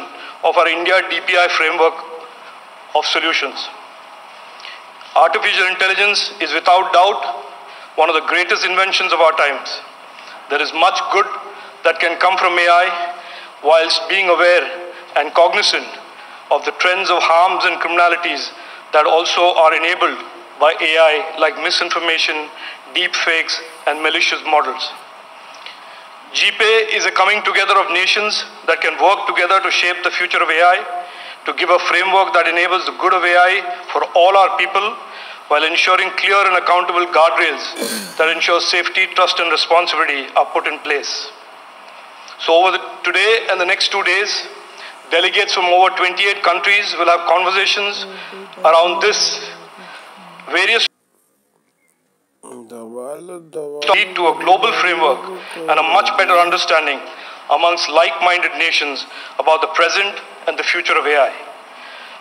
of our India DPI framework of solutions. Artificial intelligence is without doubt one of the greatest inventions of our times. There is much good that can come from AI, whilst being aware and cognizant of the trends of harms and criminalities that also are enabled by AI, like misinformation, deep fakes, and malicious models. GPAI is a coming together of nations that can work together to shape the future of AI, to give a framework that enables the good of AI for all our people, while ensuring clear and accountable guardrails that ensure safety, trust, and responsibility are put in place. So today and the next 2 days, delegates from over 28 countries will have conversations around this various lead to a global framework and a much better understanding amongst like-minded nations about the present and the future of AI.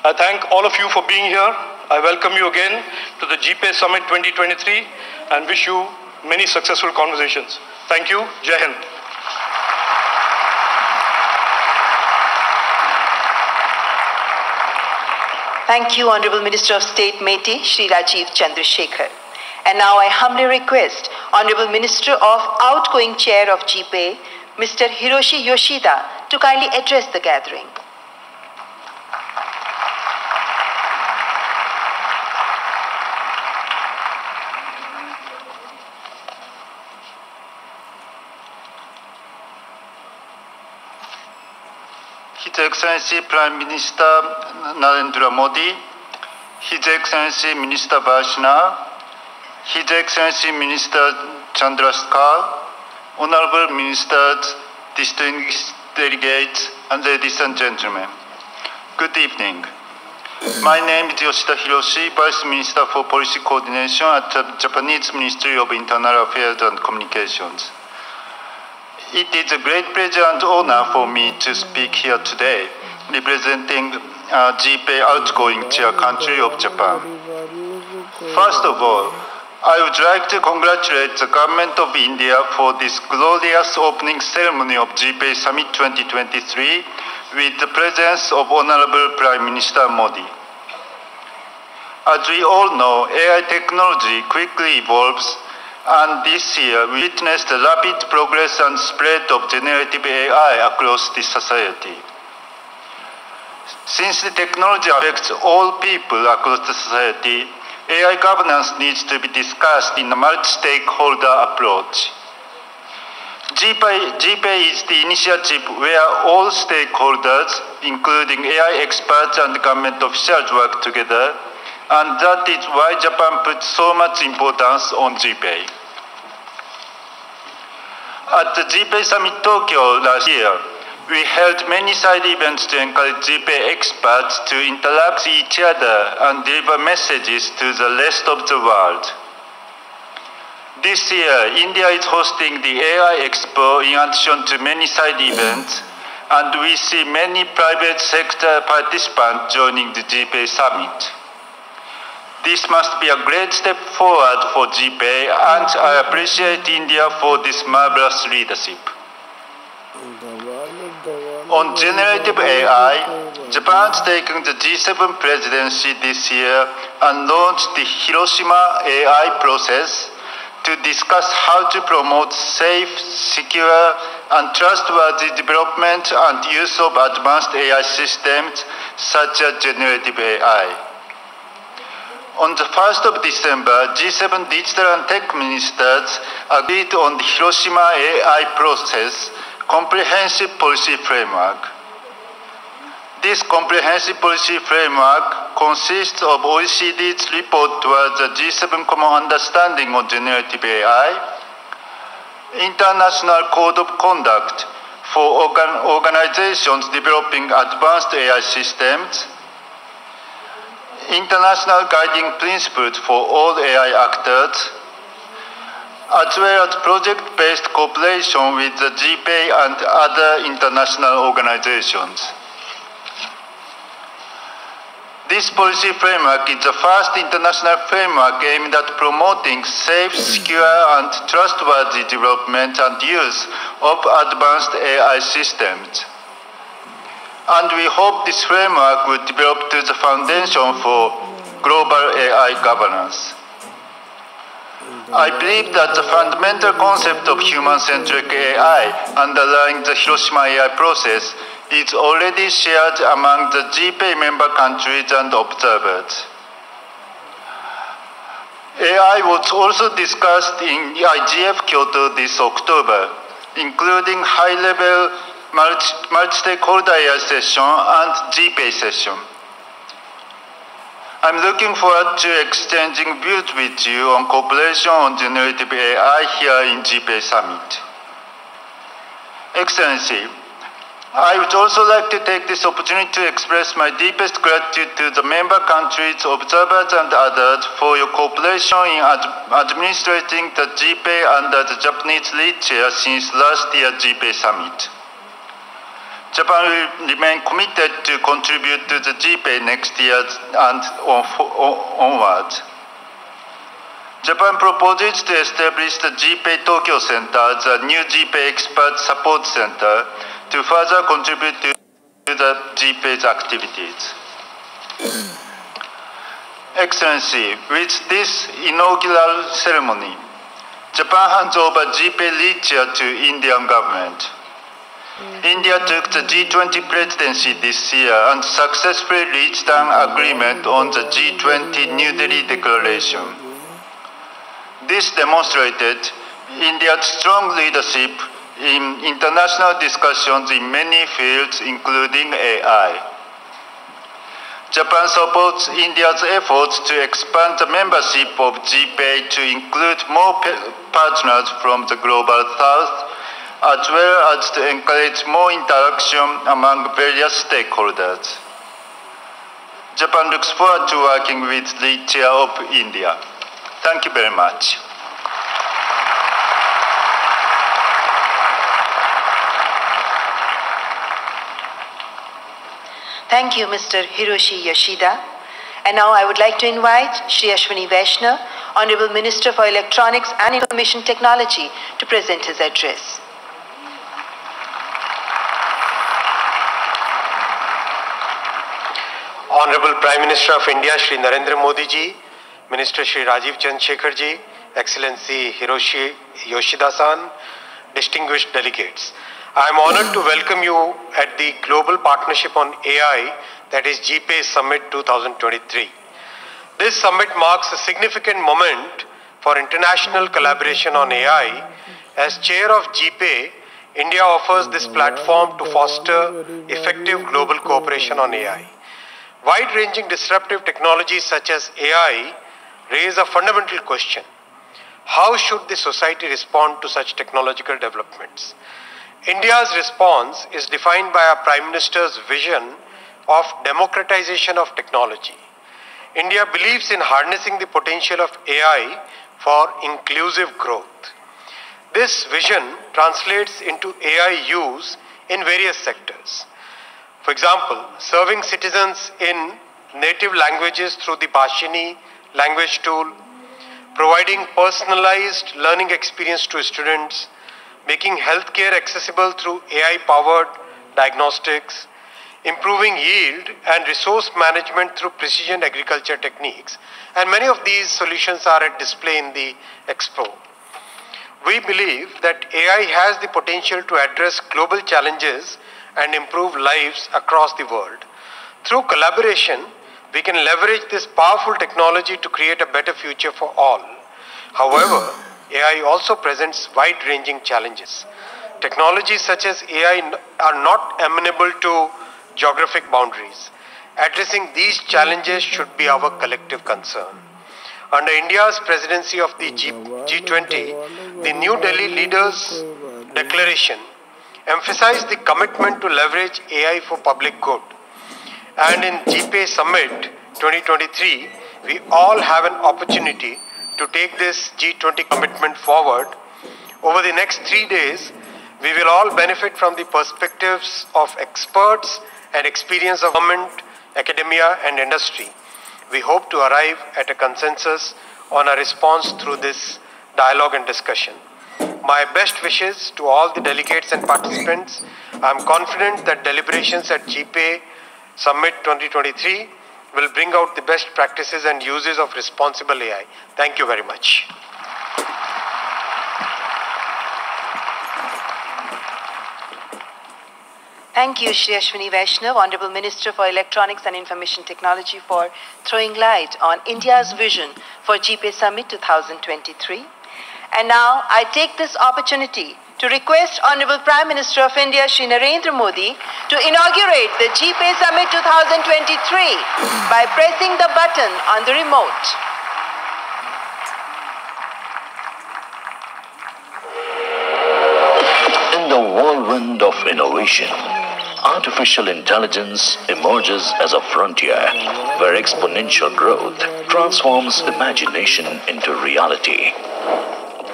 I thank all of you for being here. I welcome you again to the GPAI Summit 2023 and wish you many successful conversations. Thank you. Jai Hind. Thank you, Honorable Minister of State Meti, Shri Rajiv Chandrasekhar. And now I humbly request Honorable Minister of Outgoing Chair of GPAI, Mr. Hiroshi Yoshida, to kindly address the gathering. His Excellency Prime Minister Narendra Modi, His Excellency Minister Vaishnav, His Excellency Minister Chandrasekhar, Honorable Ministers, distinguished delegates, and ladies and gentlemen, good evening. My name is Yoshida Hiroshi, Vice Minister for Policy Coordination at the Japanese Ministry of Internal Affairs and Communications. It is a great pleasure and honor for me to speak here today, representing GPAI outgoing chair country of Japan. First of all, I would like to congratulate the government of India for this glorious opening ceremony of GPAI Summit 2023 with the presence of Honorable Prime Minister Modi. As we all know, AI technology quickly evolves, and this year we witnessed the rapid progress and spread of generative AI across the society. Since the technology affects all people across the society, AI governance needs to be discussed in a multi-stakeholder approach. GPAI is the initiative where all stakeholders, including AI experts and government officials, work together, and that is why Japan puts so much importance on GPAI. At the GPAI Summit Tokyo last year, we held many side events to encourage GPAI experts to interact with each other and deliver messages to the rest of the world. This year, India is hosting the AI Expo in addition to many side events, and we see many private sector participants joining the GPAI Summit. This must be a great step forward for GPAI, and I appreciate India for this marvelous leadership. On generative AI, Japan has taken the G7 presidency this year and launched the Hiroshima AI process to discuss how to promote safe, secure, and trustworthy development and use of advanced AI systems such as generative AI. On the 1st of December, G7 digital and tech ministers agreed on the Hiroshima AI process comprehensive policy framework. This comprehensive policy framework consists of OECD's report towards the G7 Common Understanding on Generative AI, International Code of Conduct for organizations developing advanced AI systems, International Guiding Principles for all AI actors, as well as project-based cooperation with the GPAI and other international organizations. This policy framework is the first international framework aimed at promoting safe, secure, and trustworthy development and use of advanced AI systems. and we hope this framework will develop to the foundation for global AI governance. I believe that the fundamental concept of human-centric AI underlying the Hiroshima AI process is already shared among the GPAI member countries and observers. AI was also discussed in IGF Kyoto this October, including high-level multi-stakeholder AI session and GPAI session. I'm looking forward to exchanging views with you on cooperation on generative AI here in GPAI Summit. Excellency, I would also like to take this opportunity to express my deepest gratitude to the member countries, observers, and others for your cooperation in administrating the GPAI under the Japanese lead chair since last year's GPAI Summit. Japan will remain committed to contribute to the GPAI next year and onwards. Japan proposes to establish the GPAI Tokyo Center, the new GPAI Expert Support Center, to further contribute to the GPAI's activities. Excellency, with this inaugural ceremony, Japan hands over GPAI lead chair to Indian government. India took the G20 presidency this year and successfully reached an agreement on the G20 New Delhi Declaration. This demonstrated India's strong leadership in international discussions in many fields, including AI. Japan supports India's efforts to expand the membership of GPAI to include more partners from the Global South, as well as to encourage more interaction among various stakeholders. Japan looks forward to working with the chair of India. Thank you very much. Thank you, Mr. Hiroshi Yoshida. And now I would like to invite Shri Ashwini Vaishnaw, Honorable Minister for Electronics and Information Technology, to present his address. Honorable Prime Minister of India, Shri Narendra Modi ji, Minister Shri Rajiv Chandrasekhar ji, Excellency Hiroshi Yoshida-san, distinguished delegates. I am honored to welcome you at the Global Partnership on AI, that is GPAI Summit 2023. This summit marks a significant moment for international collaboration on AI. As chair of GPAI, India offers this platform to foster effective global cooperation on AI. Wide-ranging disruptive technologies such as AI raise a fundamental question. How should the society respond to such technological developments? India's response is defined by our Prime Minister's vision of democratization of technology. India believes in harnessing the potential of AI for inclusive growth. This vision translates into AI use in various sectors. For example, serving citizens in native languages through the Bhashini language tool, providing personalized learning experience to students, making healthcare accessible through AI-powered diagnostics, improving yield and resource management through precision agriculture techniques, and many of these solutions are at display in the expo. We believe that AI has the potential to address global challenges and improve lives across the world. Through collaboration, we can leverage this powerful technology to create a better future for all. However, AI also presents wide-ranging challenges. Technologies such as AI are not amenable to geographic boundaries. Addressing these challenges should be our collective concern. Under India's presidency of the G20, the New Delhi Leaders' Declaration emphasized the commitment to leverage AI for public good. And in GPAI Summit 2023, we all have an opportunity to take this G20 commitment forward. Over the next 3 days, we will all benefit from the perspectives of experts and experience of government, academia, and industry. We hope to arrive at a consensus on a response through this dialogue and discussion. My best wishes to all the delegates and participants. I am confident that deliberations at GPAI Summit 2023 will bring out the best practices and uses of responsible AI. Thank you very much. Thank you, Shri Ashwini Vaishnav, Honorable Minister for Electronics and Information Technology, for throwing light on India's vision for GPAI Summit 2023. And now I take this opportunity to request Honorable Prime Minister of India, Shri Narendra Modi, to inaugurate the GPAI Summit 2023 by pressing the button on the remote. In the whirlwind of innovation, artificial intelligence emerges as a frontier where exponential growth transforms imagination into reality.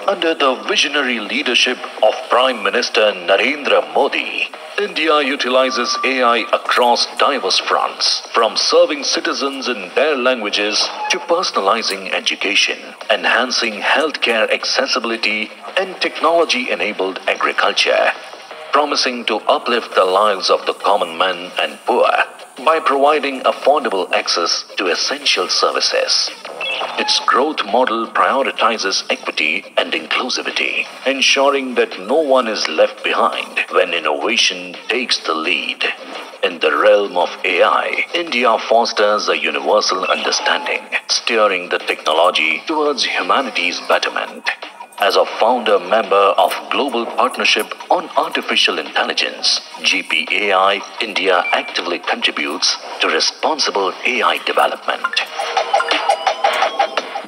Under the visionary leadership of Prime Minister Narendra Modi, India utilizes AI across diverse fronts, from serving citizens in their languages to personalizing education, enhancing healthcare accessibility, and technology-enabled agriculture, promising to uplift the lives of the common man and poor by providing affordable access to essential services. Its growth model prioritizes equity and inclusivity, ensuring that no one is left behind when innovation takes the lead. In the realm of AI, India fosters a universal understanding, steering the technology towards humanity's betterment. As a founder member of Global Partnership on Artificial Intelligence, GPAI India actively contributes to responsible AI development.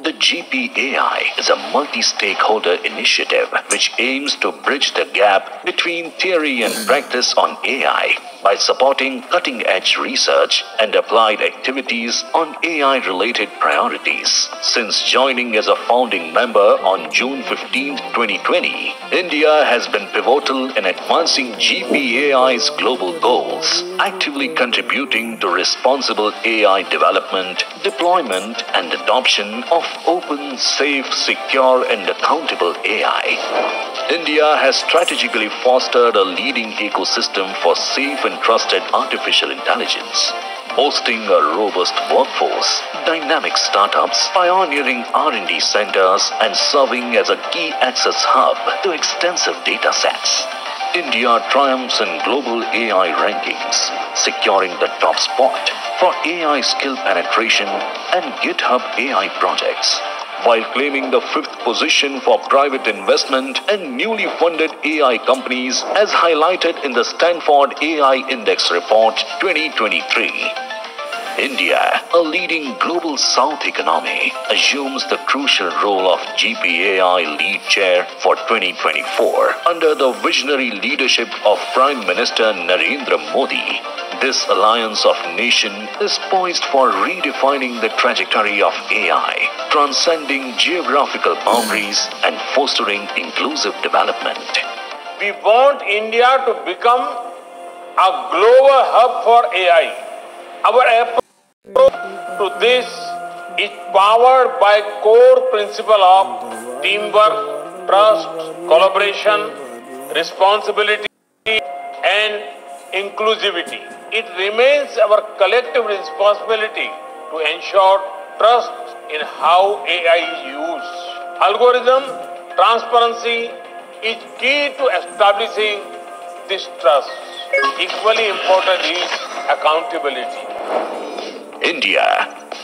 The GPAI is a multi-stakeholder initiative which aims to bridge the gap between theory and practice on AI by supporting cutting-edge research and applied activities on AI-related priorities. Since joining as a founding member on June 15, 2020, India has been pivotal in advancing GPAI's global goals, actively contributing to responsible AI development, deployment, and adoption of open, safe, secure, and accountable AI. India has strategically fostered a leading ecosystem for safe and trusted artificial intelligence, boasting a robust workforce, dynamic startups, pioneering R&D centers, and serving as a key access hub to extensive data sets. India triumphs in global AI rankings, securing the top spot for AI skill penetration and GitHub AI projects, while claiming the 5th position for private investment and newly funded AI companies as highlighted in the Stanford AI Index Report 2023. India, a leading global South economy, assumes the crucial role of GPAI lead chair for 2024 under the visionary leadership of Prime Minister Narendra Modi. This alliance of nations is poised for redefining the trajectory of AI, transcending geographical boundaries and fostering inclusive development. We want India to become a global hub for AI. Our approach to this is powered by core principle of teamwork, trust, collaboration, responsibility, and inclusivity. It remains our collective responsibility to ensure trust in how AI is used. Algorithm transparency is key to establishing this trust. Equally important is accountability. India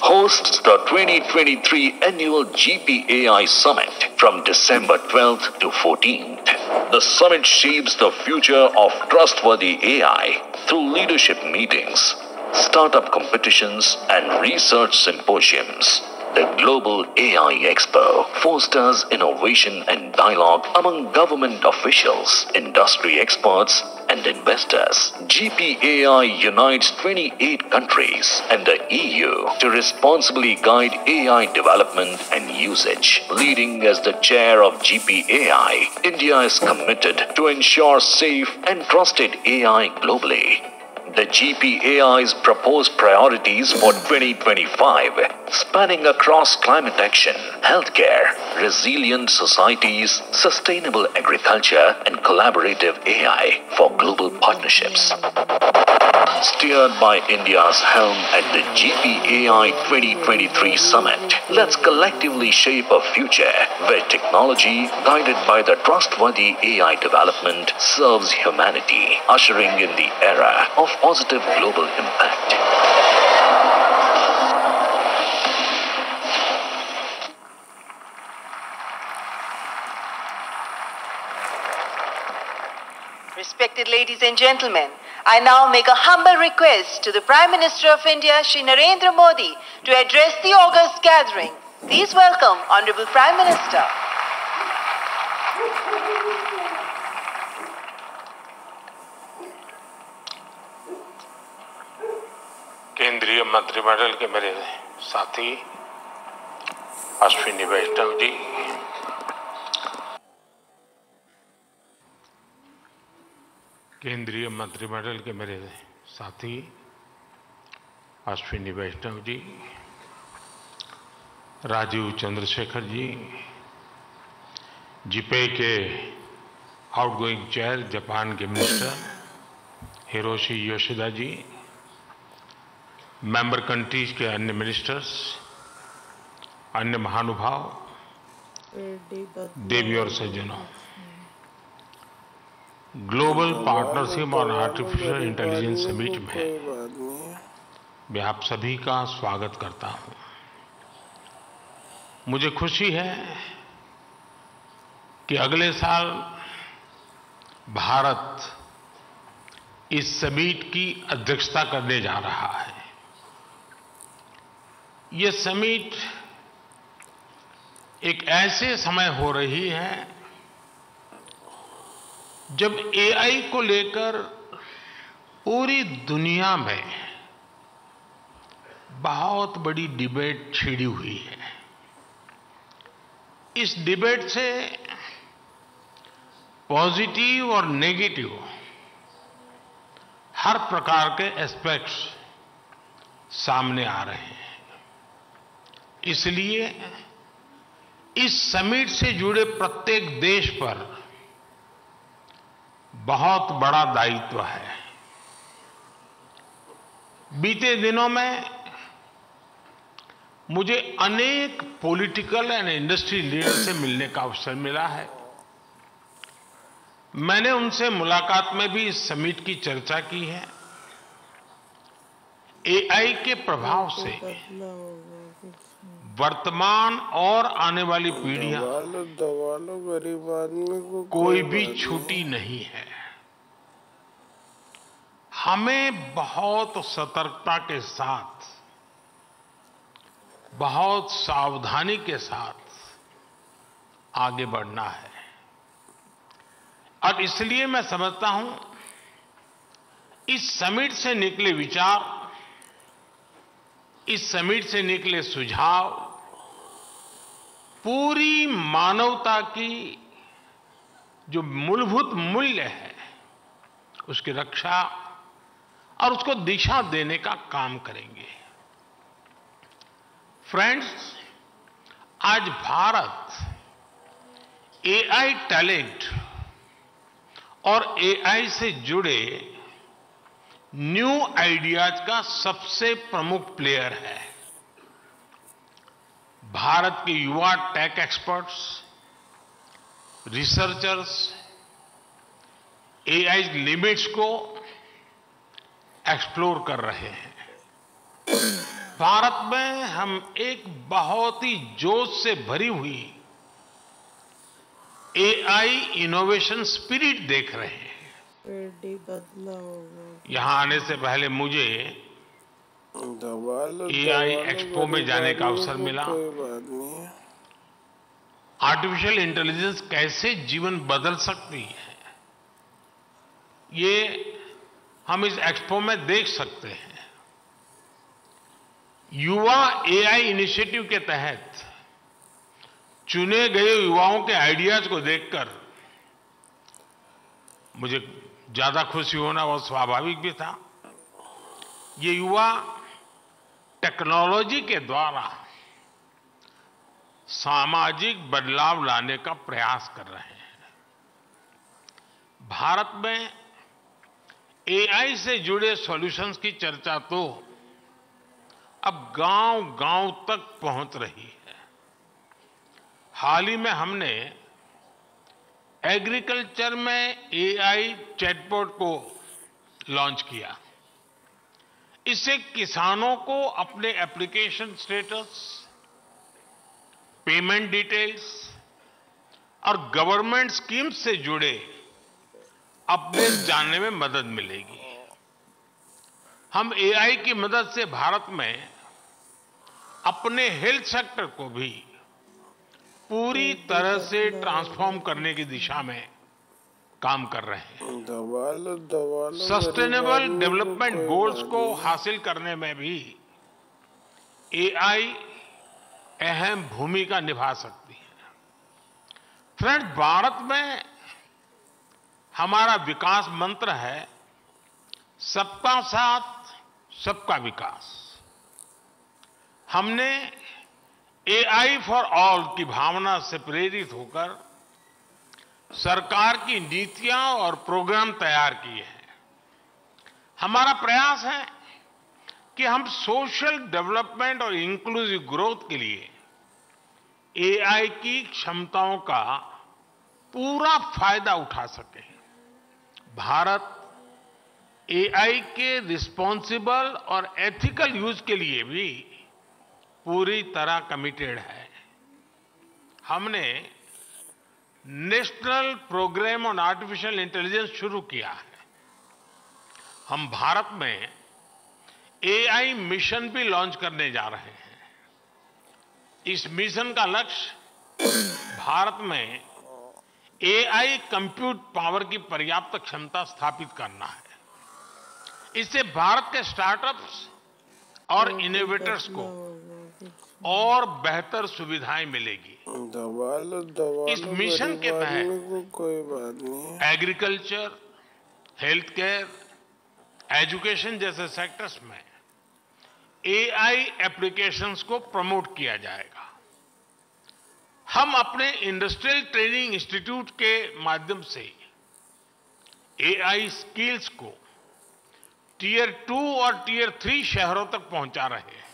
hosts the 2023 annual GPAI Summit from December 12th to 14th. The summit shapes the future of trustworthy AI through leadership meetings, startup competitions, and research symposiums. The Global AI Expo fosters innovation and dialogue among government officials, industry experts, and investors. GPAI unites 28 countries and the EU to responsibly guide AI development and usage. Leading as the chair of GPAI, India is committed to ensure safe and trusted AI globally. The GPAI's proposed priorities for 2025, spanning across climate action, healthcare, resilient societies, sustainable agriculture, and collaborative AI for global partnerships. Steered by India's helm at the GPAI 2023 Summit, let's collectively shape a future where technology, guided by the trustworthy AI development, serves humanity, ushering in the era of positive global impact. Respected ladies and gentlemen, I now make a humble request to the Prime Minister of India, Shri Narendra Modi, to address the august gathering. Please welcome Honorable Prime Minister. केंद्रीय मंत्रिमंडल के मेरे साथी अश्विनी वैष्णव जी, केंद्रीय मंत्रिमंडल के मेरे साथी अश्विनी वैष्णव जी, राजीव चंद्रशेखर जी, जीपीआई के आउटगोइंग चेयर जापान के मिनिस्टर हिरोशी योशिदा जी, मेंबर कंट्रीज के अन्य मिनिस्टर्स, अन्य महानुभाव, देवी और सज्जनों, global partnership on artificial intelligence summit में मैं आप सभी का स्वागत करता हूं। मुझे खुशी है कि अगले साल भारत इस समिट की अध्यक्षता करने जा रहा है। ये समिट एक ऐसे समय हो रही है जब एआई को लेकर पूरी दुनिया में बहुत बड़ी डिबेट छिड़ी हुई है। इस डिबेट से पॉजिटिव और नेगेटिव हर प्रकार के एस्पेक्ट्स सामने आ रहे हैं। इसलिए इस समिट से जुड़े प्रत्येक देश पर बहुत बड़ा दायित्व है। बीते दिनों में मुझे अनेक पॉलिटिकल एंड इंडस्ट्री लीडर से मिलने का अवसर मिला है। मैंने उनसे मुलाकात में भी इस समिट की चर्चा की है। एआई के प्रभाव से वर्तमान और आने वाली पीढ़ियां कोई भी छूटी नहीं है। हमें बहुत सतर्कता के साथ, बहुत सावधानी के साथ आगे बढ़ना है। और इसलिए मैं समझता हूं इस समिट से निकले विचार, इस समिट से निकले सुझाव पूरी मानवता की जो मूलभूत मूल्य है उसकी रक्षा और उसको दिशा देने का काम करेंगे। फ्रेंड्स, आज भारत एआई टैलेंट और एआई से जुड़े न्यू आइडियाज का सबसे प्रमुख प्लेयर है। भारत के युवा tech experts, researchers AI limits को एक्सप्लोर कर रहे हैं। भारत में हम एक बहुत ही जोश से भरी हुई एआई इनोवेशन स्पिरिट देख रहे हैं। यहां आने से पहले मुझे एआई एक्सपो में जाने का अवसर मिला। आर्टिफिशियल इंटेलिजेंस कैसे जीवन बदल सकती है, ये हम इस एक्सपो में देख सकते हैं। युवा एआई इनिशिएटिव के तहत चुने गए युवाओं के आइडियाज को देखकर मुझे ज्यादा खुशी होना बहुत स्वाभाविक भी था। ये युवा टेक्नोलॉजी के द्वारा सामाजिक बदलाव लाने का प्रयास कर रहे हैं। भारत में एआई से जुड़े सॉल्यूशंस की चर्चा तो अब गांव-गांव तक पहुंच रही है। हाल ही में हमने एग्रीकल्चर में एआई चैटबॉट को लॉन्च किया। इससे किसानों को अपने एप्लीकेशन स्टेटस, पेमेंट डिटेल्स और गवर्नमेंट स्कीम्स से जुड़े अपडेट जानने में मदद मिलेगी। हम एआई की मदद से भारत में अपने हेल्थ सेक्टर को भी पूरी तरह से ट्रांसफॉर्म करने की दिशा में काम कर रहे हैं। सस्टेनेबल डेवलपमेंट गोल्स को हासिल करने में भी एआई अहम भूमिका निभा सकती है। फ्रेंड्स, भारत में हमारा विकास मंत्र है सबका साथ, सबका विकास। हमने एआई फॉर ऑल की भावना से प्रेरित होकर सरकार की नीतियां और प्रोग्राम तैयार किए हैं। हमारा प्रयास है कि हम सोशल डेवलपमेंट और इंक्लूसिव ग्रोथ के लिए एआई की क्षमताओं का पूरा फायदा उठा सकें। भारत एआई के रिस्पॉन्सिबल और एथिकल यूज के लिए भी पूरी तरह कमिटेड है। हमने national programme on artificial intelligence शुरू किया है। हम भारत में एआई मिशन भी लॉन्च करने जा रहे हैं। इस मिशन का लक्ष्य भारत में एआई कंप्यूट पावर की पर्याप्त क्षमता स्थापित करना है। इससे भारत के स्टार्टअप्स और इनोवेटर्स को और बेहतर सुविधाएं मिलेगी। इस मिशन के तहत एग्रीकल्चर, हेल्थ केयर, एजुकेशन जैसे सेक्टर्स में एआई एप्लीकेशंस को प्रमोट किया जाएगा। हम अपने इंडस्ट्रियल ट्रेनिंग इंस्टीट्यूट के माध्यम से एआई स्किल्स को टियर 2 और टियर 3 शहरों तक पहुंचा रहे हैं।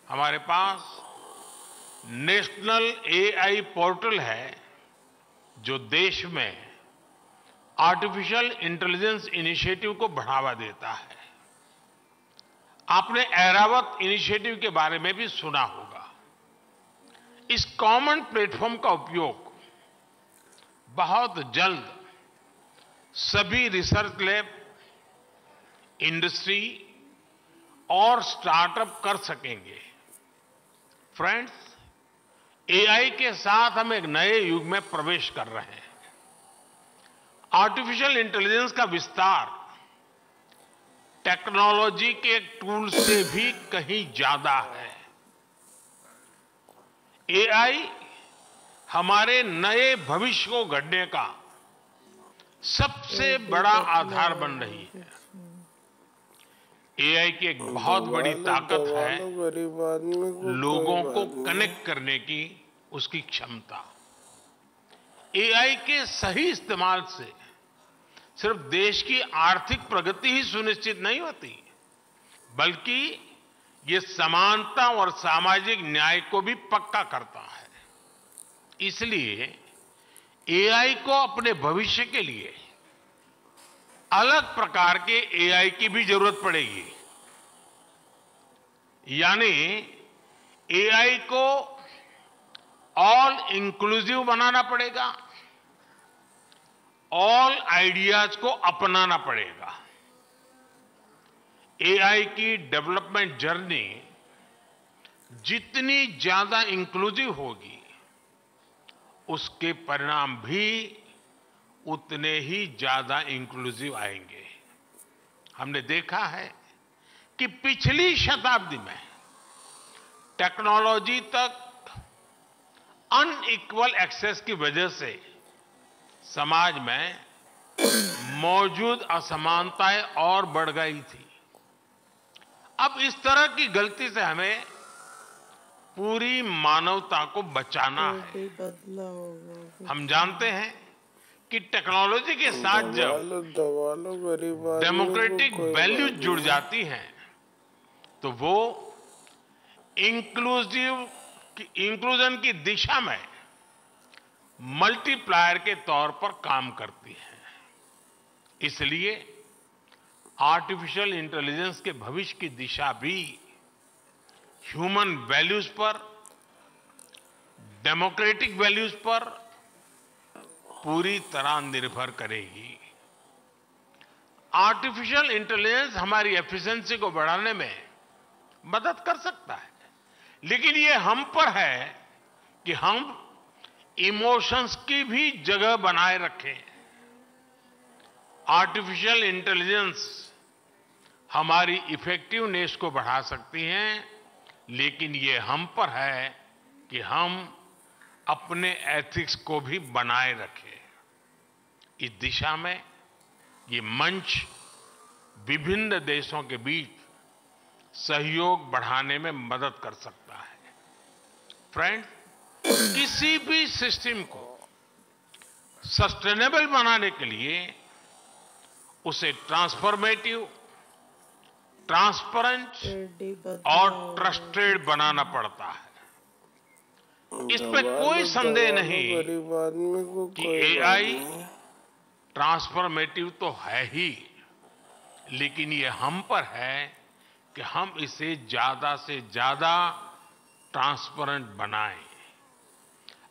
हमारे पास नेशनल एआई पोर्टल है जो देश में आर्टिफिशियल इंटेलिजेंस इनिशिएटिव को बढ़ावा देता है। आपने ऐरावत इनिशिएटिव के बारे में भी सुना होगा। इस कॉमन प्लेटफॉर्म का उपयोग बहुत जल्द सभी रिसर्च लैब, इंडस्ट्री और स्टार्टअप कर सकेंगे। फ्रेंड्स, एआई के साथ हम एक नए युग में प्रवेश कर रहे हैं। आर्टिफिशियल इंटेलिजेंस का विस्तार टेक्नोलॉजी के टूल से भी कहीं ज्यादा है। एआई हमारे नए भविष्य को गढ़ने का सबसे बड़ा आधार बन रही है। एआई की एक बहुत बड़ी ताकत है लोगों को कनेक्ट करने की उसकी क्षमता। एआई के सही इस्तेमाल से सिर्फ देश की आर्थिक प्रगति ही सुनिश्चित नहीं होती, बल्कि ये समानता और सामाजिक न्याय को भी पक्का करता है। इसलिए एआई को अपने भविष्य के लिए अलग प्रकार के एआई की भी जरूरत पड़ेगी। यानी एआई को ऑल इंक्लूसिव बनाना पड़ेगा, ऑल आइडियाज को अपनाना पड़ेगा। एआई की डेवलपमेंट जर्नी जितनी ज्यादा इंक्लूसिव होगी, उसके परिणाम भी उतने ही ज्यादा इंक्लूसिव आएंगे। हमने देखा है कि पिछली शताब्दी में टेक्नोलॉजी तक अनइक्वल एक्सेस की वजह से समाज में मौजूद असमानताएं और बढ़ गई थी। अब इस तरह की गलती से हमें पूरी मानवता को बचाना है। हम जानते हैं कि टेक्नोलॉजी के साथ जब डेमोक्रेटिक वैल्यूज जुड़ जाती हैं तो वो इंक्लूजन की दिशा में मल्टीप्लायर के तौर पर काम करती है। इसलिए आर्टिफिशियल इंटेलिजेंस के भविष्य की दिशा भी ह्यूमन वैल्यूज पर, डेमोक्रेटिक वैल्यूज पर पूरी तरह निर्भर करेगी। आर्टिफिशियल इंटेलिजेंस हमारी एफिशिएंसी को बढ़ाने में मदद कर सकता है, लेकिन ये हम पर है कि हम इमोशंस की भी जगह बनाए रखें। आर्टिफिशियल इंटेलिजेंस हमारी इफेक्टिवनेस को बढ़ा सकती हैं, लेकिन ये हम पर है कि हम अपने एथिक्स को भी बनाए रखें। इस दिशा में ये मंच विभिन्न देशों के बीच सहयोग बढ़ाने में मदद कर सकता है। फ्रेंड्स, किसी भी सिस्टम को सस्टेनेबल बनाने के लिए उसे ट्रांसफॉर्मेटिव, ट्रांसपेरेंट और ट्रस्टेड बनाना पड़ता है। इसमें कोई संदेह नहीं कि एआई ट्रांसफॉर्मेटिव तो है ही, लेकिन ये हम पर है कि हम इसे ज्यादा से ज्यादा ट्रांसपेरेंट बनाएं।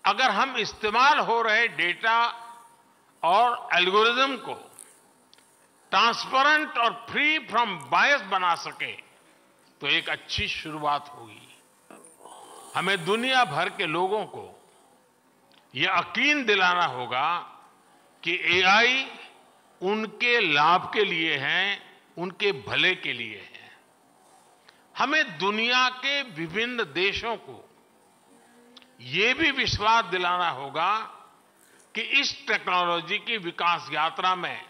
अगर हम इस्तेमाल हो रहे डेटा और एल्गोरिदम को ट्रांसपेरेंट और फ्री फ्रॉम बायस बना सके तो एक अच्छी शुरुआत होगी। हमें दुनिया भर के लोगों को यह यकीन दिलाना होगा कि एआई उनके लाभ के लिए है, उनके भले के लिए है। हमें दुनिया के विभिन्न देशों को यह भी विश्वास दिलाना होगा कि इस टेक्नोलॉजी की विकास यात्रा में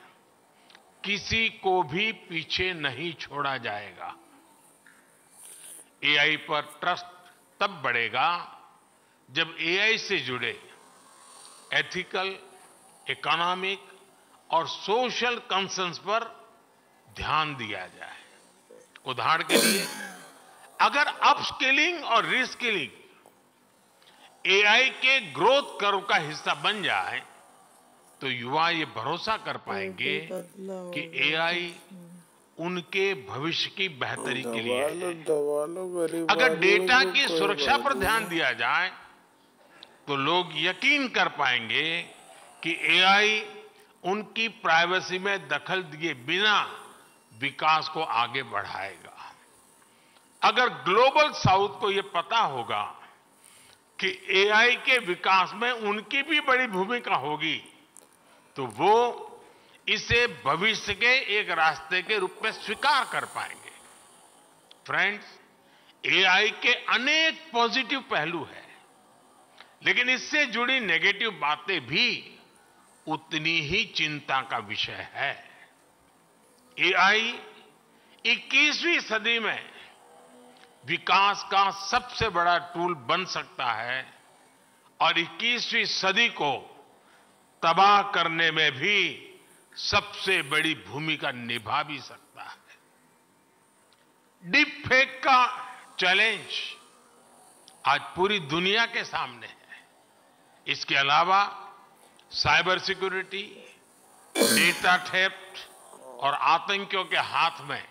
किसी को भी पीछे नहीं छोड़ा जाएगा। एआई पर ट्रस्ट तब बढ़ेगा जब एआई से जुड़े एथिकल, इकोनॉमिक और सोशल कंसर्न्स पर ध्यान दिया जाए। उदाहरण के लिए, अगर अपस्किलिंग और रीस्किलिंग एआई के ग्रोथ कर्व का हिस्सा बन जाए तो युवा ये भरोसा कर पाएंगे कि एआई उनके भविष्य की बेहतरी के लिए है। अगर डेटा की सुरक्षा पर ध्यान दिया जाए तो लोग यकीन कर पाएंगे कि एआई उनकी प्राइवेसी में दखल दिए बिना विकास को आगे बढ़ाएगा। अगर ग्लोबल साउथ को यह पता होगा कि एआई के विकास में उनकी भी बड़ी भूमिका होगी तो वो इसे भविष्य के एक रास्ते के रूप में स्वीकार कर पाएंगे। फ्रेंड्स, एआई के अनेक पॉजिटिव पहलू हैं, लेकिन इससे जुड़ी नेगेटिव बातें भी उतनी ही चिंता का विषय है। एआई 21वीं सदी में विकास का सबसे बड़ा टूल बन सकता है और 21वीं सदी को तबाह करने में भी सबसे बड़ी भूमिका निभा भी सकता है। डीप फेक का चैलेंज आज पूरी दुनिया के सामने है। इसके अलावा साइबर सिक्योरिटी, डेटा थेफ्ट और आतंकियों के हाथ में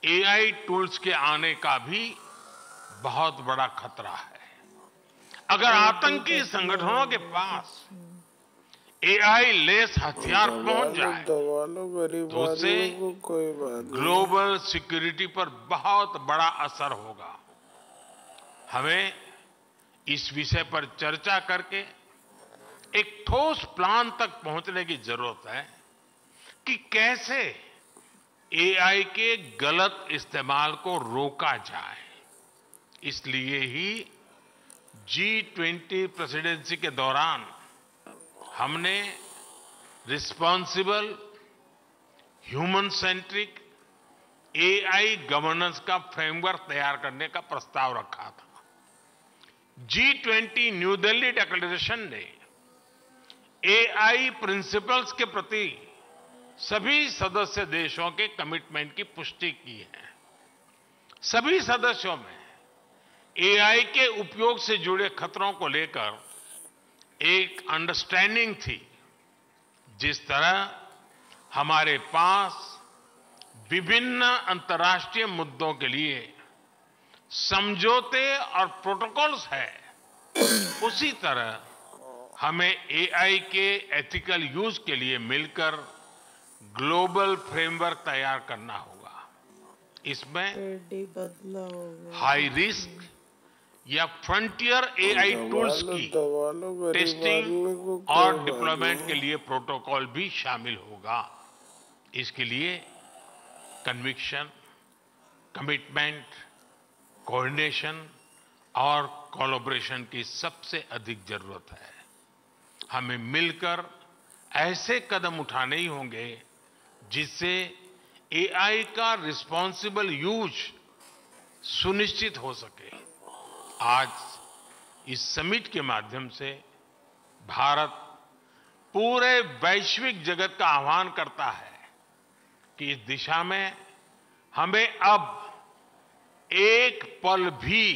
एआई टूल्स के आने का भी बहुत बड़ा खतरा है। अगर आतंकी संगठनों के पास एआई लेस हथियार पहुंच जाए तो उससे ग्लोबल सिक्योरिटी पर बहुत बड़ा असर होगा। हमें इस विषय पर चर्चा करके एक ठोस प्लान तक पहुंचने की जरूरत है कि कैसे एआई के गलत इस्तेमाल को रोका जाए। इसलिए ही G20 प्रेसिडेंसी के दौरान हमने responsible, human centric AI governance का फ्रेमवर्क तैयार करने का प्रस्ताव रखा था। G20 न्यू दिल्ली डिक्लेरेशन ने एआई प्रिंसिपल्स के प्रति सभी सदस्य देशों के कमिटमेंट की पुष्टि की है। सभी सदस्यों में एआई के उपयोग से जुड़े खतरों को लेकर एक अंडरस्टैंडिंग थी। जिस तरह हमारे पास विभिन्न अंतर्राष्ट्रीय मुद्दों के लिए समझौते और प्रोटोकॉल्स है, उसी तरह हमें एआई के एथिकल यूज के लिए मिलकर ग्लोबल फ्रेमवर्क तैयार करना होगा। इसमें हाई रिस्क या फ्रंटियर एआई टूल्स की टेस्टिंग और डिप्लॉयमेंट के लिए प्रोटोकॉल भी शामिल होगा। इसके लिए कन्विक्शन, कमिटमेंट, कोऑर्डिनेशन और कोलैबोरेशन की सबसे अधिक जरूरत है। हमें मिलकर ऐसे कदम उठाने ही होंगे जिससे एआई का रिस्पॉन्सिबल यूज सुनिश्चित हो सके। आज इस समिट के माध्यम से भारत पूरे वैश्विक जगत का आह्वान करता है कि इस दिशा में हमें अब एक पल भी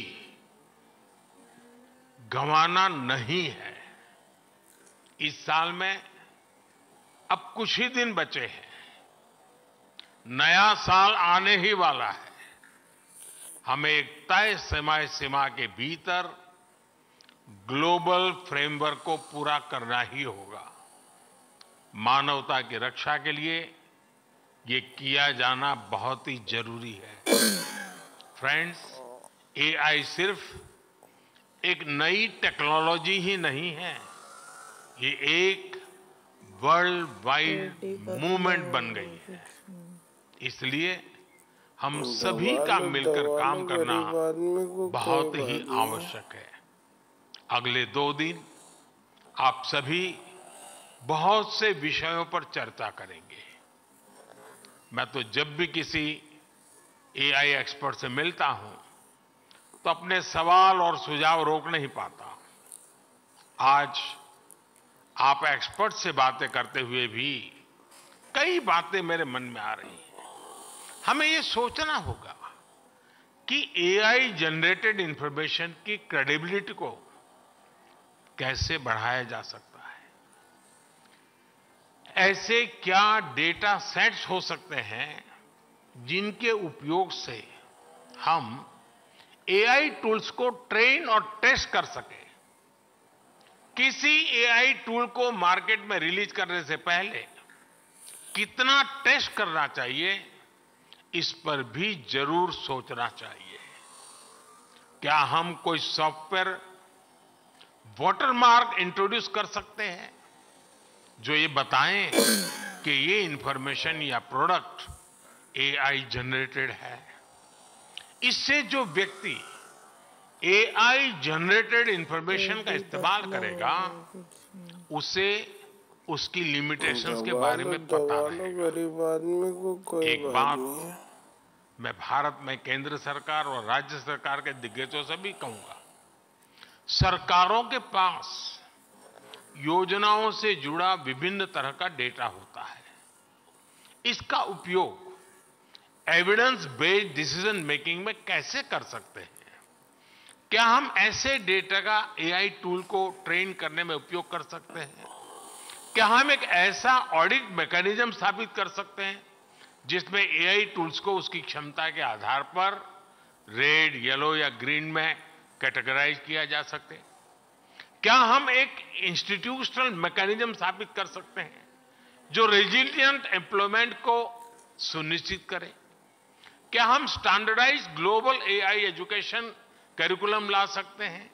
गंवाना नहीं है। इस साल में अब कुछ ही दिन बचे हैं, नया साल आने ही वाला है। हमें एक तय समय सीमा के भीतर ग्लोबल फ्रेमवर्क को पूरा करना ही होगा। मानवता की रक्षा के लिए ये किया जाना बहुत ही जरूरी है। फ्रेंड्स, एआई सिर्फ एक नई टेक्नोलॉजी ही नहीं है, ये एक वर्ल्ड वाइड मूवमेंट बन गई है। इसलिए हम सभी का मिलकर काम करना बहुत ही आवश्यक है। अगले 2 दिन आप सभी बहुत से विषयों पर चर्चा करेंगे। मैं तो जब भी किसी एआई एक्सपर्ट से मिलता हूं तो अपने सवाल और सुझाव रोक नहीं पाता। आज आप एक्सपर्ट से बातें करते हुए भी कई बातें मेरे मन में आ रही हैं। हमें ये सोचना होगा कि एआई जनरेटेड इंफॉर्मेशन की क्रेडिबिलिटी को कैसे बढ़ाया जा सकता है। ऐसे क्या डेटा सेट्स हो सकते हैं जिनके उपयोग से हम एआई टूल्स को ट्रेन और टेस्ट कर सके। किसी एआई टूल को मार्केट में रिलीज करने से पहले कितना टेस्ट करना चाहिए, इस पर भी जरूर सोचना चाहिए। क्या हम कोई सॉफ्टवेयर वाटरमार्क इंट्रोड्यूस कर सकते हैं जो ये बताएं कि ये इंफॉर्मेशन या प्रोडक्ट एआई जनरेटेड है। इससे जो व्यक्ति एआई जनरेटेड इंफॉर्मेशन का इस्तेमाल करेगा उसे उसकी लिमिटेशंस के बारे में पता रहेगा। एक बात मैं भारत में केंद्र सरकार और राज्य सरकार के दिग्गजों से भी कहूंगा, सरकारों के पास योजनाओं से जुड़ा विभिन्न तरह का डेटा होता है। इसका उपयोग एविडेंस बेस्ड डिसीजन मेकिंग में कैसे कर सकते हैं? क्या हम ऐसे डेटा का एआई टूल को ट्रेन करने में उपयोग कर सकते हैं? क्या हम एक ऐसा ऑडिट मैकेनिज्म स्थापित कर सकते हैं जिसमें एआई टूल्स को उसकी क्षमता के आधार पर रेड, येलो या ग्रीन में कैटेगराइज किया जा सके? क्या हम एक इंस्टीट्यूशनल मैकेनिज्म स्थापित कर सकते हैं जो रेजिलिएंट एम्प्लॉयमेंट को सुनिश्चित करे? क्या हम standardise global AI education curriculum ला सकते हैं?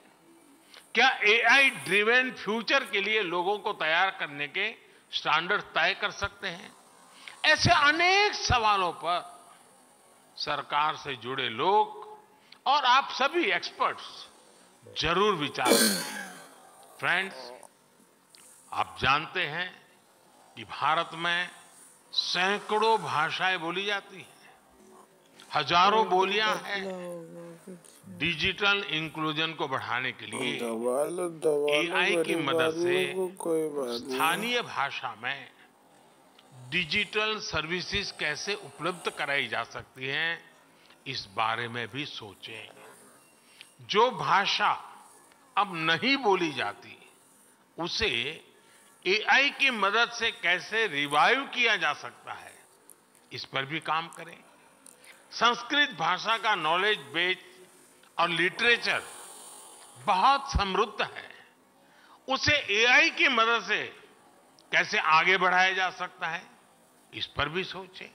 क्या एआई ड्रिवन फ्यूचर के लिए लोगों को तैयार करने के स्टैंडर्ड तय कर सकते हैं? ऐसे अनेक सवालों पर सरकार से जुड़े लोग और आप सभी एक्सपर्ट्स जरूर विचार करें। फ्रेंड्स, आप जानते हैं कि भारत में सैकड़ों भाषाएं बोली जाती हैं। हजारों बोलियां हैं। डिजिटल इंक्लूजन को बढ़ाने के लिए एआई की मदद से स्थानीय भाषा में डिजिटल सर्विसेज कैसे उपलब्ध कराई जा सकती हैं, इस बारे में भी सोचें। जो भाषा अब नहीं बोली जाती, उसे एआई की मदद से कैसे रिवाइव किया जा सकता है, इस पर भी काम करें। संस्कृत भाषा का नॉलेज बेस और लिटरेचर बहुत समृद्ध है, उसे एआई की मदद से कैसे आगे बढ़ाया जा सकता है, इस पर भी सोचें।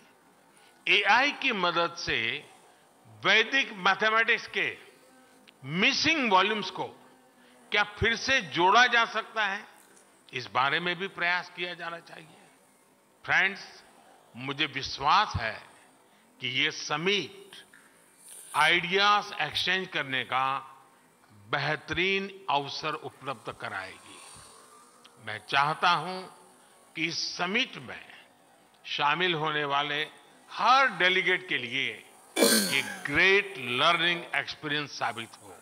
एआई की मदद से वैदिक मैथमेटिक्स के मिसिंग वॉल्यूम्स को क्या फिर से जोड़ा जा सकता है, इस बारे में भी प्रयास किया जाना चाहिए। फ्रेंड्स, मुझे विश्वास है कि ये समिट आइडियाज एक्सचेंज करने का बेहतरीन अवसर उपलब्ध कराएगी। मैं चाहता हूं कि इस समिट में शामिल होने वाले हर डेलीगेट के लिए एक ग्रेट लर्निंग एक्सपीरियंस साबित हो।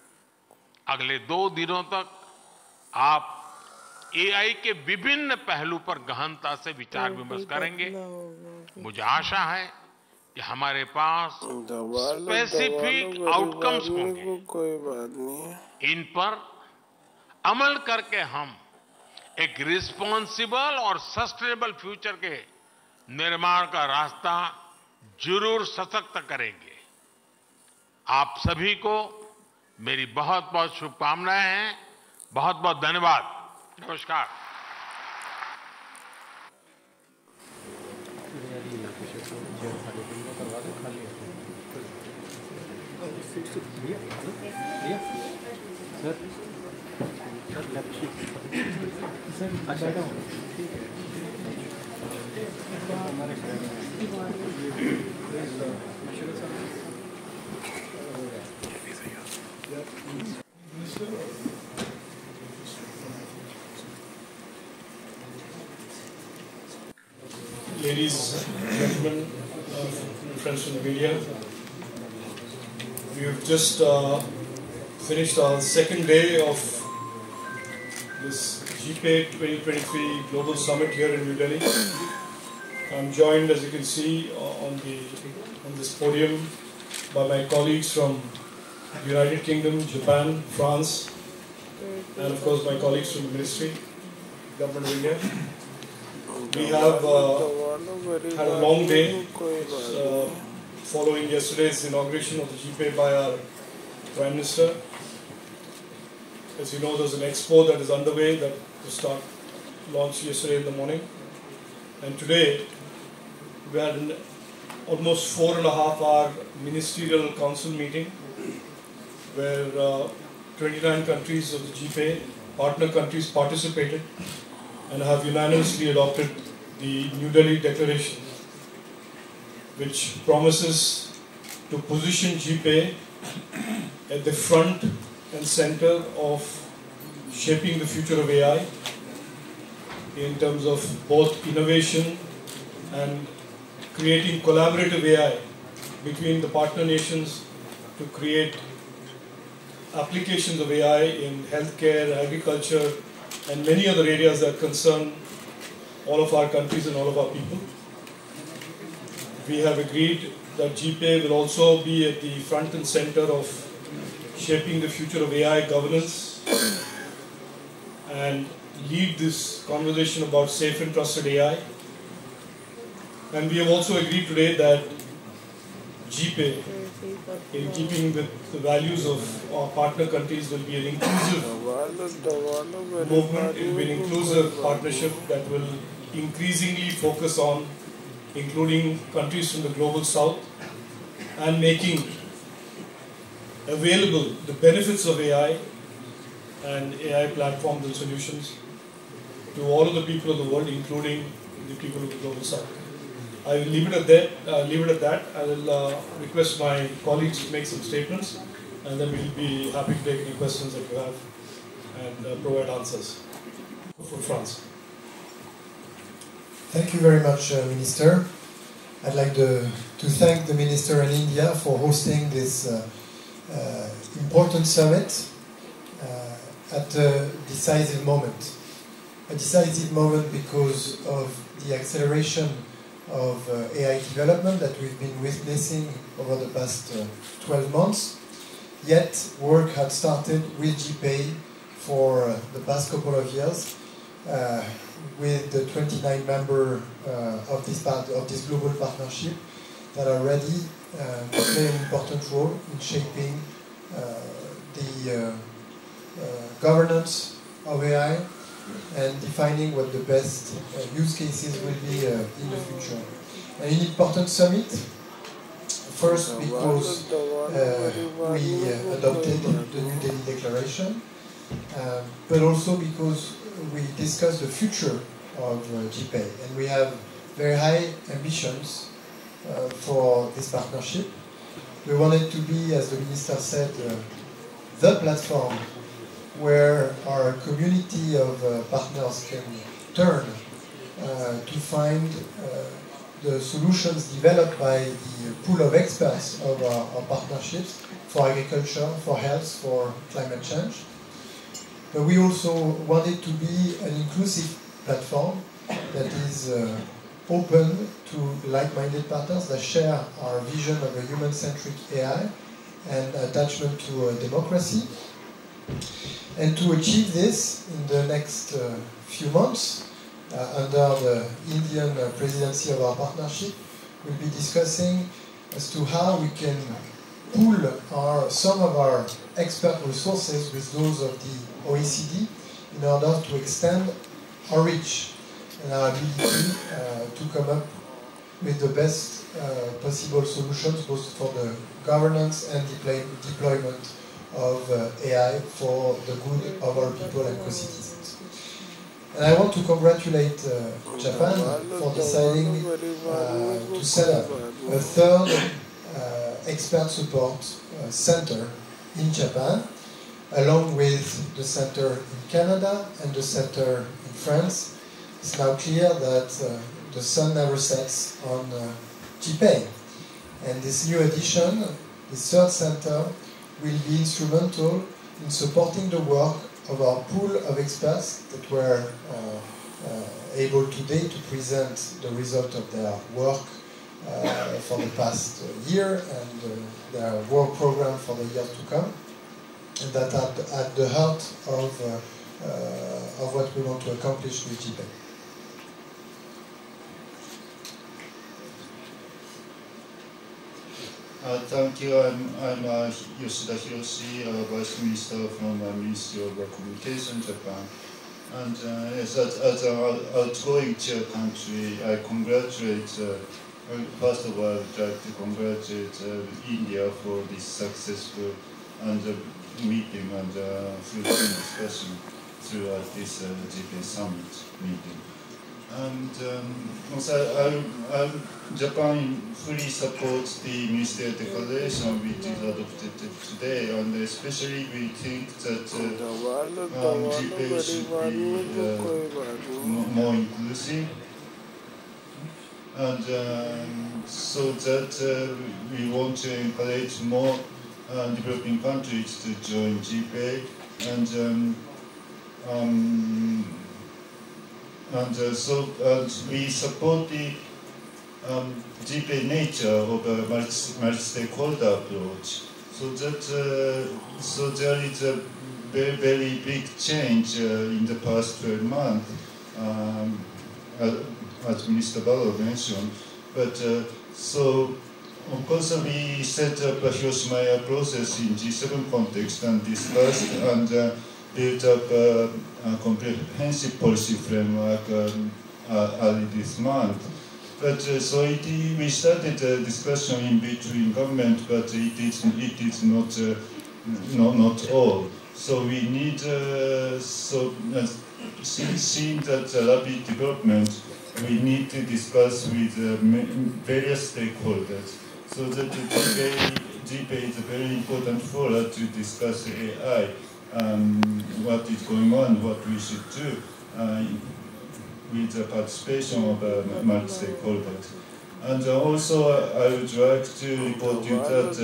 अगले 2 दिनों तक आप एआई के विभिन्न पहलू पर गहनता से विचार विमर्श करेंगे। मुझे आशा है कि हमारे पास स्पेसिफिक आउटकम्स होंगे। कोई बात नहीं। इन पर अमल करके हम एक रिस्पॉन्सिबल और सस्टेनेबल फ्यूचर के निर्माण का रास्ता जरूर सशक्त करेंगे। आप सभी को मेरी बहुत बहुत शुभकामनाएं हैं। बहुत बहुत धन्यवाद। नमस्कार। Ladies and gentlemen, friends from the media, we have just finished our second day of this GPAI 2023 Global Summit here in New Delhi. I'm joined, as you can see, on this podium by my colleagues from the United Kingdom, Japan, France, and of course my colleagues from the Ministry, Government of India. We have had a long day following yesterday's inauguration of the GPAI by our Prime Minister. As you know, there's an expo that is underway that was launched yesterday in the morning. And today, we had an almost 4.5-hour ministerial council meeting where 29 countries of the GPAI, partner countries, participated and have unanimously adopted the New Delhi Declaration, which promises to position GPAI at the front and center of shaping the future of AI in terms of both innovation and creating collaborative AI between the partner nations to create applications of AI in healthcare, agriculture, and many other areas that concern all of our countries and all of our people. We have agreed that GPAI will also be at the front and center of shaping the future of AI governance and lead this conversation about safe and trusted AI. And we have also agreed today that GPAI, in keeping with the values of our partner countries, will be an inclusive movement. It will be an inclusive partnership that will increasingly focus on including countries from the global south and making available the benefits of AI and AI platforms and solutions to all of the people of the world, including the people of the global south. I will leave it at that. I will request my colleagues to make some statements, and then we'll be happy to take any questions that you have and provide answers. For France. Thank you very much, Minister. I'd like to thank the Minister in India for hosting this important summit at a decisive moment. A decisive moment because of the acceleration of AI development that we've been witnessing over the past 12 months. Yet work had started with GPAI for the past couple of years with the 29 members of this global partnership that are ready to play an important role in shaping the governance of AI and defining what the best use cases will be in the future. An important summit, first because we adopted the New Delhi Declaration, but also because we discussed the future of GPAI, and we have very high ambitions for this partnership. We want it to be, as the Minister said, the platform where our community of partners can turn to find the solutions developed by the pool of experts of our partnerships for agriculture, for health, for climate change. But we also want it to be an inclusive platform that is open to like-minded partners that share our vision of a human-centric AI and attachment to democracy. And to achieve this in the next few months, under the Indian presidency of our partnership, we'll be discussing as to how we can pool some of our expert resources with those of the OECD in order to extend our reach and our ability to come up with the best possible solutions, both for the governance and deployment of AI for the good of our people and co-citizens. And I want to congratulate Japan for deciding to set up a third expert support center in Japan, along with the center in Canada and the center in France. It's now clear that the sun never sets on GPAI. And this new addition, this third center, will be instrumental in supporting the work of our pool of experts that were able today to present the result of their work for the past year and their work program for the years to come, and that are at the heart of what we want to accomplish with GPAI. Thank you. I'm Yoshida Hiroshi, Vice Minister from the Ministry of Communication, Japan. And yes, as an outgoing chair country, I congratulate, first of all, I'd like to congratulate India for this successful meeting and fruitful discussion throughout this GPAI Summit meeting. And also, Japan fully supports the ministerial declaration which is adopted today, and especially we think that GPAI should be more inclusive, and so that we want to encourage more developing countries to join GPAI, and so we support the GPAI nature of a multi-stakeholder approach. So that so there is a very, very big change in the past 12 months, as Minister Bharat mentioned. But so of course we set up a Hiroshima process in G7 context and discussed and built up a comprehensive policy framework early this month. But so we started a discussion in between government, but it is not all. So we need seeing that rapid development, we need to discuss with various stakeholders. So that GPAI is a very important forum to discuss AI. What is going on, what we should do with the participation of multi-stakeholders. And also, I would like to report you that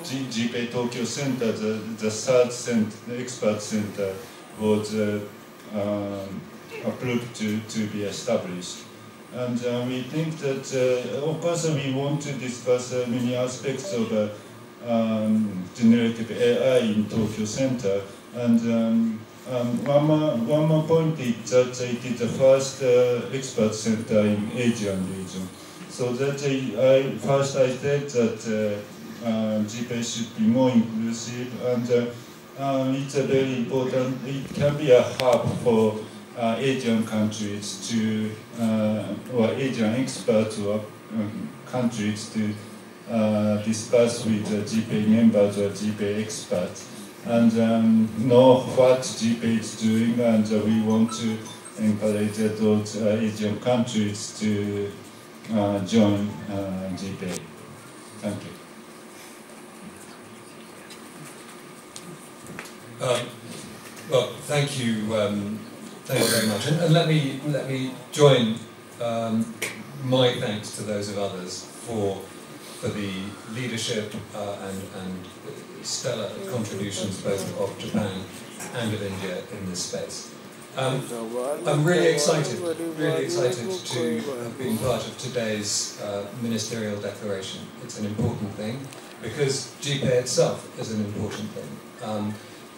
GPAI Tokyo Center, the third expert center, was approved to be established. And we think that, of course, we want to discuss many aspects of generative AI in Tokyo Center. And one more point is that it is the first expert center in Asian region. So that I said that GPAI should be more inclusive, and it's a very important. It can be a hub for Asian countries to, or Asian experts or countries to discuss with GPAI members or GPAI experts, and know what GPAI is doing, and we want to encourage those Asian countries to join GPAI. Thank you. Well, thank you very much, and let me join my thanks to those of others for the leadership and stellar contributions both of Japan and of India in this space. I'm really excited to have been part of today's ministerial declaration. It's an important thing because GPAI itself is an important thing.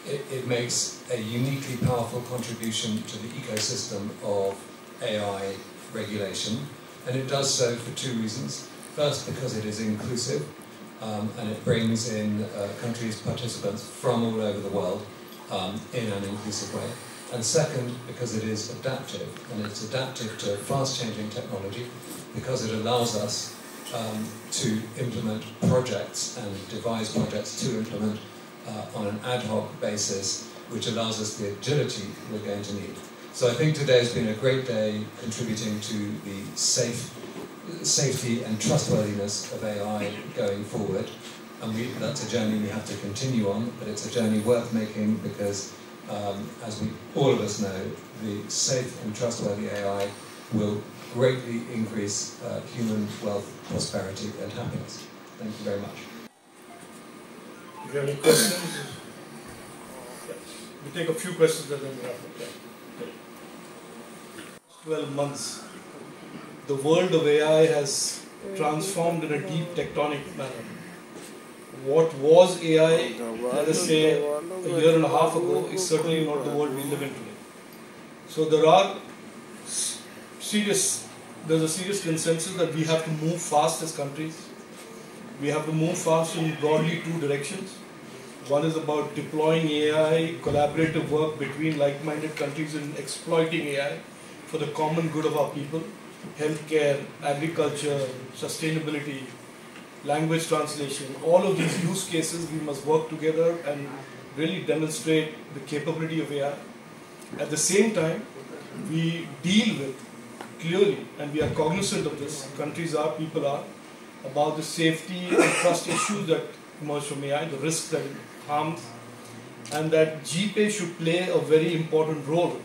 It makes a uniquely powerful contribution to the ecosystem of AI regulation, and it does so for two reasons. First, because it is inclusive, and it brings in countries, participants from all over the world in an inclusive way. And second, because it is adaptive, and it's adaptive to fast-changing technology, because it allows us to implement projects and devise projects to implement on an ad hoc basis, which allows us the agility we're going to need. So I think today has been a great day contributing to the safety and trustworthiness of AI going forward. And that's a journey we have to continue on, but it's a journey worth making because, as all of us know, the safe and trustworthy AI will greatly increase human wealth, prosperity, and happiness. Thank you very much. If you have any questions, we take a few questions and then we wrap up. 12 months, the world of AI has transformed in a deep tectonic manner. What was AI, let us say, a year and a half ago, is certainly not the world we live in today. So there's a serious consensus that we have to move fast as countries. We have to move fast in broadly two directions. One is about deploying AI, collaborative work between like-minded countries in exploiting AI for the common good of our people, healthcare, agriculture, sustainability, language translation, all of these use cases we must work together and really demonstrate the capability of AI. At the same time, we deal with clearly, and we are cognizant of this, countries are, people are, about the safety and trust issues that emerge from AI, the risks that it harms, and that GPAI should play a very important role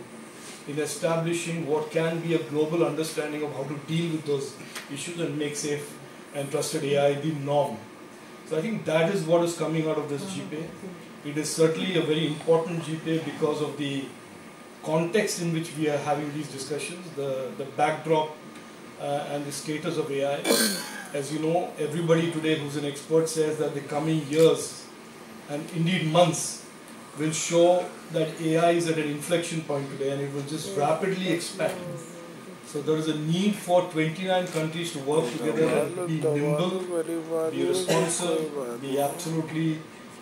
in establishing what can be a global understanding of how to deal with those issues and make safe and trusted AI the norm. So I think that is what is coming out of this GPAI. It is certainly a very important GPAI because of the context in which we are having these discussions, the backdrop and the status of AI. As you know, everybody today who's an expert says that the coming years and indeed months will show that AI is at an inflection point today and it will just rapidly expand. So there is a need for 29 countries to work together and be nimble, be responsive, be absolutely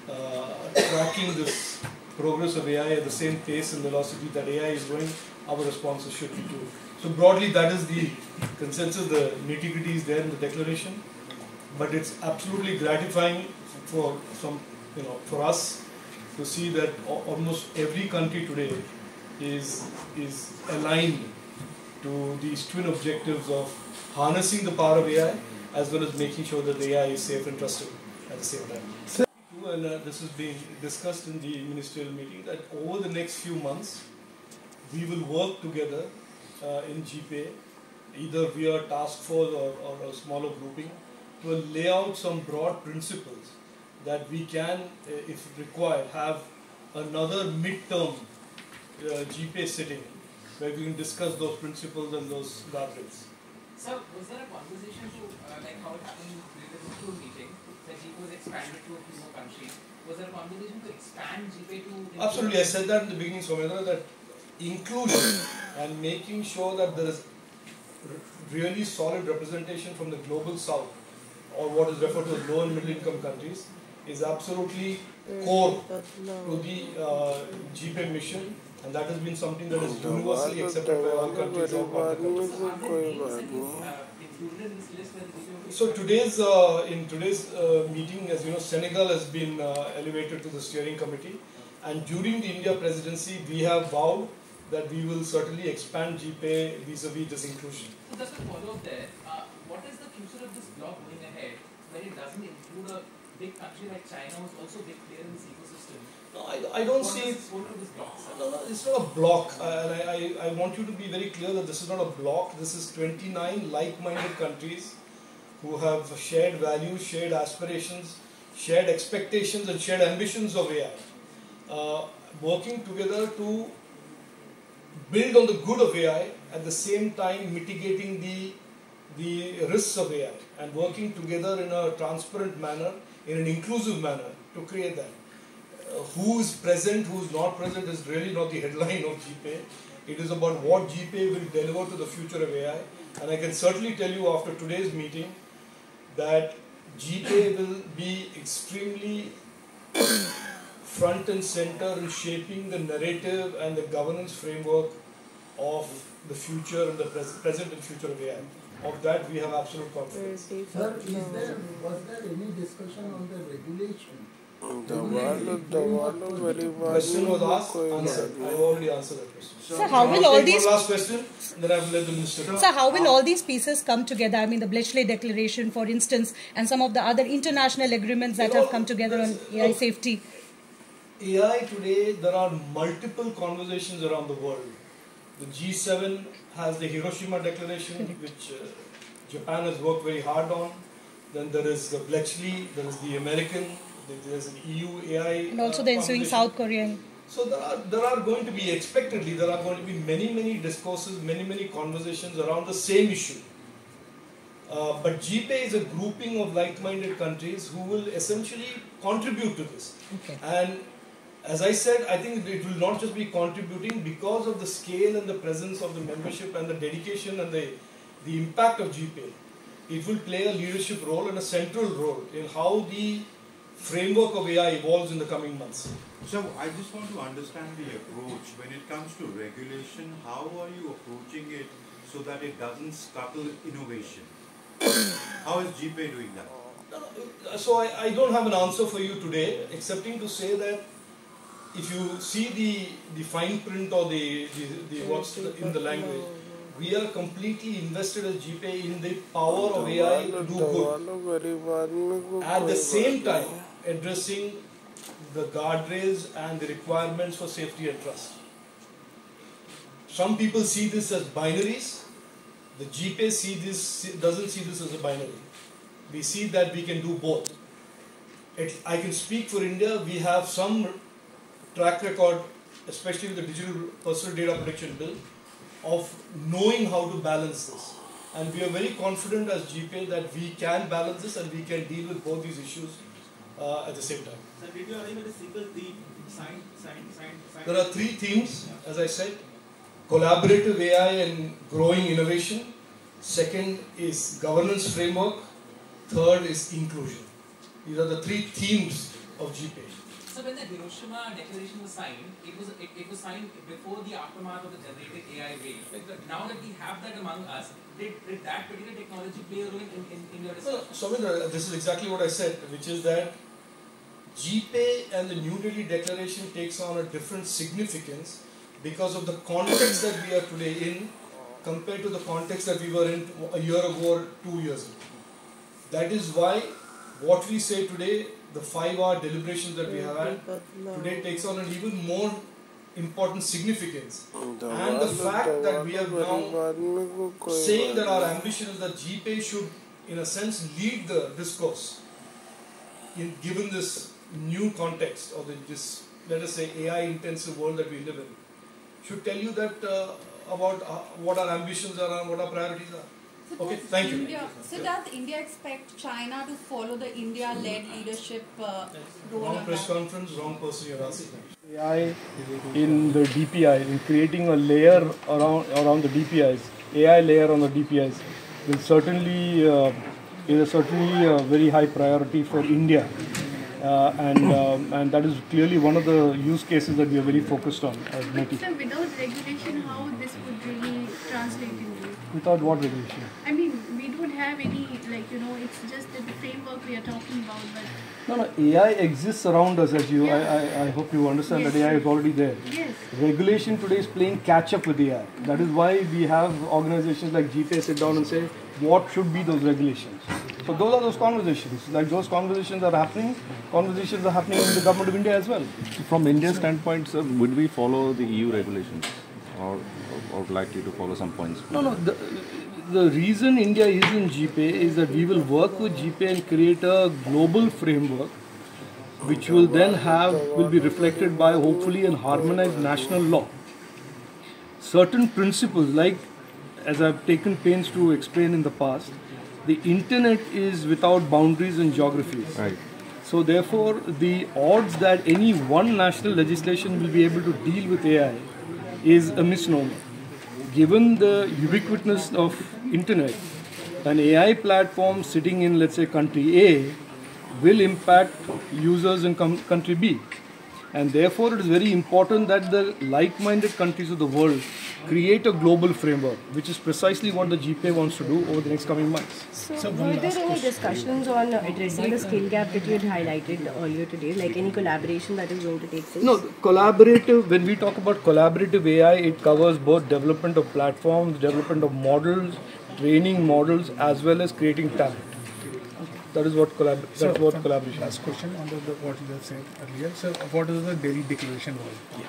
tracking this progress of AI at the same pace and velocity that AI is going. Our responses should be too. So broadly, that is the consensus. The nitty-gritty is there in the declaration, but it's absolutely gratifying for for us to see that almost every country today is aligned to these twin objectives of harnessing the power of AI as well as making sure that the AI is safe and trusted at the same time. And this is being discussed in the ministerial meeting that over the next few months we will work together in GPAI either via task force or a smaller grouping, to lay out some broad principles that we can, if required, have another mid-term GPA sitting where we can discuss those principles and those guardrails. Sir, was there a conversation to, like how it happened with the Rupur meeting, that GPA was expanded to a few more countries? Was there a conversation to expand GPA to... Absolutely, I said that in the beginning, Somendra, that inclusion and making sure that there is really solid representation from the global south, or what is referred to as low and middle income countries, is absolutely core to the GPA mission, and that has been something that is universally accepted by all countries. So today's in today's meeting, as you know, Senegal has been elevated to the steering committee, and during the India presidency, we have vowed that we will certainly expand GPA vis-a-vis this inclusion. So just a follow-up there, what is the future of this bloc going ahead when it doesn't include a big country like China, who's also a big player in this ecosystem? No, I don't see it. No, it's not a block. And I want you to be very clear that this is not a block. This is 29 like-minded countries who have shared values, shared aspirations, shared expectations and shared ambitions of AI. Working together to build on the good of AI, at the same time mitigating the risks of AI, and working together in a transparent manner, in an inclusive manner to create that. Who is present, who is not present is really not the headline of GPA. It is about what GPA will deliver to the future of AI. And I can certainly tell you after today's meeting that GPA will be extremely front and center in shaping the narrative and the governance framework of the future and the present and future of AI. Of that we have absolute confidence. Sir, was there any discussion on the regulation? Question was asked, answered. I have already answered that question. So how will all these... One last question, then I will let the minister... So how will all these pieces come together? I mean, the Bletchley Declaration, for instance, and some of the other international agreements that have come together on AI safety. AI today, there are multiple conversations around the world. The G7 has the Hiroshima Declaration, which Japan has worked very hard on. Then there is the Bletchley, there is the American, there is an EU AI. And also the ensuing South Korean. So there are going to be, expectedly, there are going to be many discourses, many conversations around the same issue. But GPAI is a grouping of like-minded countries who will essentially contribute to this. Okay. And as I said, I think it will not just be contributing because of the scale and the presence of the membership and the dedication and the impact of GPAI. It will play a leadership role and a central role in how the framework of AI evolves in the coming months. So I just want to understand the approach. When it comes to regulation, how are you approaching it so that it doesn't scuttle innovation? How is GPAI doing that? So I don't have an answer for you today, excepting to say that if you see the fine print or the what's in the language, we are completely invested as GPAI in the power of AI to do good. At the same time, addressing the guardrails and the requirements for safety and trust. Some people see this as binaries. The GPAI doesn't see this as a binary. We see that we can do both. I can speak for India. We have some track record, especially with the Digital Personal Data Protection Bill, of knowing how to balance this. And we are very confident as GPAI that we can balance this and we can deal with both these issues at the same time. So did you arrive at a single theme? Sign. There are 3 themes, as I said. Collaborative AI and growing innovation. Second is governance framework. Third is inclusion. These are the 3 themes of GPAI. So when the Hiroshima Declaration was signed, it was signed before the aftermath of the generative AI wave. Now that we have that among us, did that particular technology play a role in your discussion? So, this is exactly what I said, which is that GPAI and the New Delhi Declaration takes on a different significance because of the context that we are today in compared to the context that we were in a year ago or 2 years ago. That is why what we say today, the 5-hour deliberations that we have had, today takes on an even more important significance. And the fact that we are now saying that our ambition is that GPAI should, in a sense, lead the discourse given this new context or this, let us say, AI intensive world that we live in, should tell you that about what our ambitions are and what our priorities are. So okay, thank you. So does India expect China to follow the India-led leadership role? Wrong press conference, wrong person you're asking. AI in the DPI, in creating a layer around the DPIs, AI layer on the DPIs, will certainly is certainly a very high priority for India, and that is clearly one of the use cases that we are very focused on as METI. So without regulation, how this would really translate into? Without what regulation? I mean, we don't have any, like, it's just that the framework we are talking about, but... No, AI exists around us, as you, yeah. I hope you understand that AI is already there. Yes. Regulation today is playing catch up with AI. That is why we have organizations like GPAI sit down and say, what should be those regulations? So those are those conversations. Like those conversations are happening in the government of India as well. From India's standpoint, sir, would we follow the EU regulations? Or likely to follow some points? No. The reason India is in GPAI is that we will work with GPAI and create a global framework which will then will be reflected by hopefully a harmonized national law. Certain principles, like as I've taken pains to explain in the past, the internet is without boundaries and geographies. Right. So therefore, the odds that any one national legislation will be able to deal with AI is a misnomer. Given the ubiquitousness of internet, an AI platform sitting in, let's say, country A will impact users in country B. And therefore, it is very important that the like-minded countries of the world create a global framework, which is precisely what the GPAI wants to do over the next coming months. So were there any discussions on addressing the skill gap that you had highlighted earlier today, like any collaboration that is going to take place? No, collaborative, when we talk about collaborative AI, it covers both development of platforms, development of models, training models, as well as creating talent. That is what collaboration. Last question on what you have said earlier. So, what is the Delhi Declaration was? Yeah.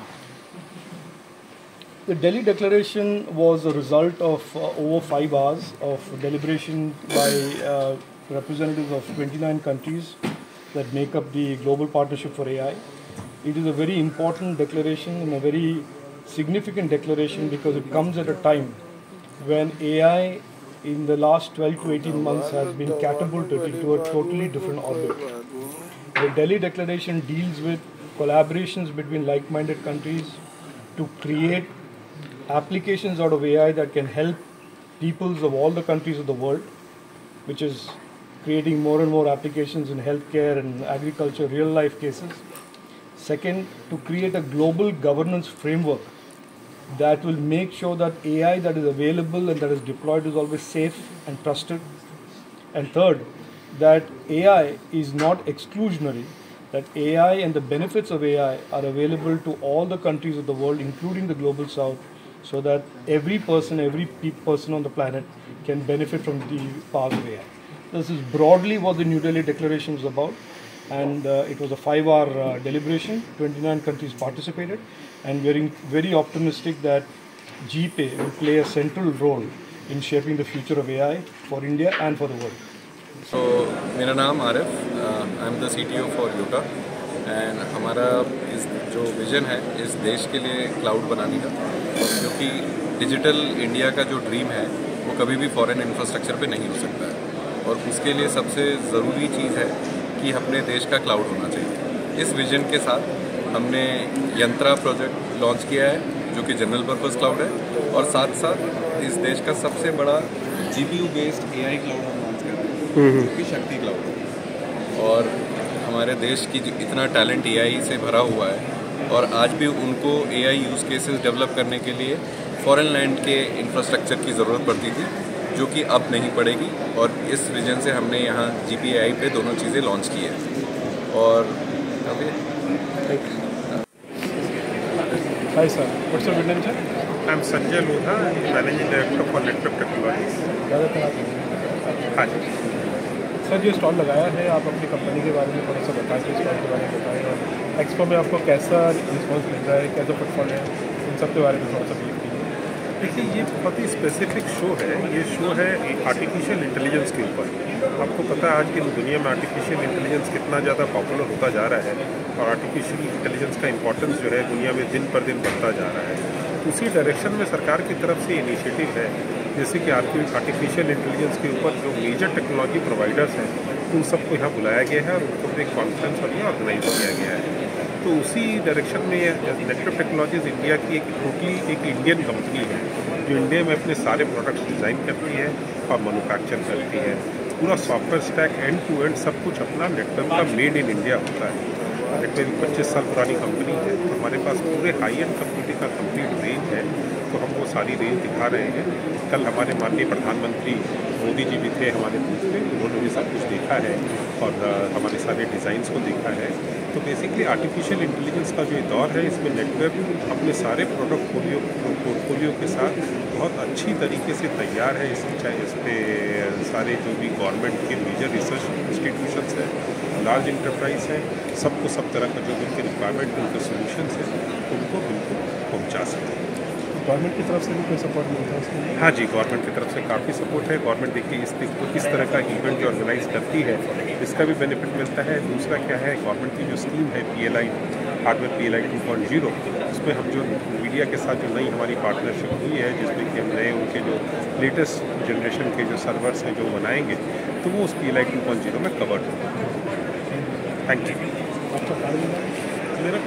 The Delhi Declaration was a result of over 5 hours of deliberation by representatives of 29 countries that make up the Global Partnership for AI. It is a very important declaration and a very significant declaration because it comes at a time when AI in the last 12 to 18 months has been catapulted into a totally different orbit. The Delhi Declaration deals with collaborations between like-minded countries to create applications out of AI that can help peoples of all the countries of the world, which is creating more and more applications in healthcare and agriculture, real-life cases. Second, to create a global governance framework that will make sure that AI that is available and that is deployed is always safe and trusted. And third, that AI is not exclusionary, that AI and the benefits of AI are available to all the countries of the world, including the Global South, so that every person on the planet can benefit from the power of AI. This is broadly what the New Delhi Declaration is about, and it was a 5-hour deliberation. 29 countries participated, and we are very optimistic that GPAI will play a central role in shaping the future of AI for India and for the world. So, मेरा नाम Arif, I am the CTO for Yuta, and हमारा जो vision है इस देश के लिए cloud बनाने का, क्योंकि डिजिटल इंडिया का जो ड्रीम है वो कभी भी फॉरेन इंफ्रास्ट्रक्चर पे नहीं हो सकता है, और उसके लिए सबसे ज़रूरी चीज़ है कि अपने देश का क्लाउड होना चाहिए। इस विजन के साथ हमने यंत्रा प्रोजेक्ट लॉन्च किया है जो कि जनरल पर्पस क्लाउड है, और साथ साथ इस देश का सबसे बड़ा GPU बेस्ड AI क्लाउड हम लॉन्च कर रहे हैं जो कि शक्ति क्लाउड है। और हमारे देश की इतना टैलेंट AI से भरा हुआ है, और आज भी उनको AI यूज़ केसेस डेवलप करने के लिए फॉरेन लैंड के इंफ्रास्ट्रक्चर की ज़रूरत पड़ती थी, जो कि अब नहीं पड़ेगी, और इस विजन से हमने यहाँ GPAI पे दोनों चीज़ें लॉन्च की है। और Hi sir, what's your good name, sir? I am Sanjay Lodha, Managing Director for Network Technologies. Sir जो स्टॉल लगाया है, आप अपनी कंपनी के बारे में थोड़ा सा बताएं, कि स्टॉल के बारे में बताएं और एक्सपो में आपको कैसा रिस्पॉन्स मिल रहा है, कैसा फुटफॉल है, इन सब के बारे में थोड़ा सा ब्रीफ कीजिए। देखिए, ये बहुत ही स्पेसिफिक शो है। ये शो है आर्टिफिशियल इंटेलिजेंस के ऊपर। आपको पता है आज की दुनिया में आर्टिफिशियल इंटेलिजेंस कितना ज़्यादा पॉपुलर होता जा रहा है और आर्टिफिशियल इंटेलिजेंस का इम्पोर्टेंस जो है दुनिया में दिन पर दिन बढ़ता जा रहा है। उसी डायरेक्शन में सरकार की तरफ से इनिशिएटिव है, जैसे कि आर्टिफिशियल इंटेलिजेंस के ऊपर जो मेजर टेक्नोलॉजी प्रोवाइडर्स हैं उन सबको यहाँ बुलाया गया है और उनको एक कॉन्फ्रेंस और ये ऑर्गेनाइज किया गया है। तो उसी डायरेक्शन में नेटवर्क टेक्नोलॉजीज इंडिया की एक टोटली एक इंडियन कंपनी है जो इंडिया में अपने सारे प्रोडक्ट्स डिज़ाइन करती है और मैन्युफैक्चर करती है। पूरा software stack end to end सब कुछ अपना नेटवर्क का मेड इन इंडिया होता है। नेटवर्क 25 साल पुरानी कंपनी है, तो हमारे पास पूरे हाई एंड कंप्यूटिंग का कंप्लीट रेंज है। तो हम वो सारी रेंज दिखा रहे हैं। कल हमारे माननीय प्रधानमंत्री मोदी जी भी थे हमारे बूथ पे, उन्होंने भी सब कुछ देखा है और हमारे सारे डिज़ाइंस को देखा है। तो बेसिकली आर्टिफिशियल इंटेलिजेंस का जो दौर है, इसमें नेटवर्क अपने सारे प्रोडक्ट पोर्टफोलियो के साथ बहुत अच्छी तरीके से तैयार है। चाहे इस पर सारे जो भी गवर्नमेंट के मेजर रिसर्च इंस्टीट्यूशंस हैं, लार्ज इंटरप्राइज हैं, सबको सब तरह का जो उनके रिक्वायरमेंट उनके सोल्यूशंस हैं उनको बिल्कुल पहुँचा सकें। गवर्नमेंट की तरफ से भी कोई सपोर्ट मिलता है उसके लिए? हाँ जी, गवर्नमेंट की तरफ से काफ़ी सपोर्ट है। गवर्नमेंट देखिए इस तरह का इवेंट जो ऑर्गेनाइज करती है, इसका भी बेनिफिट मिलता है। दूसरा क्या है, गवर्नमेंट की जो स्कीम है PLI हार्डवेयर PLI 2.0, उसमें हम जो मीडिया के साथ जो नई हमारी पार्टनरशिप हुई है, जिसमें कि हम नए उनके जो लेटेस्ट जनरेशन के जो सर्वर्स हैं जो बनाएंगे, तो वो उस PLI 2.0 में कवर्ड होगा। Thank you. मेरा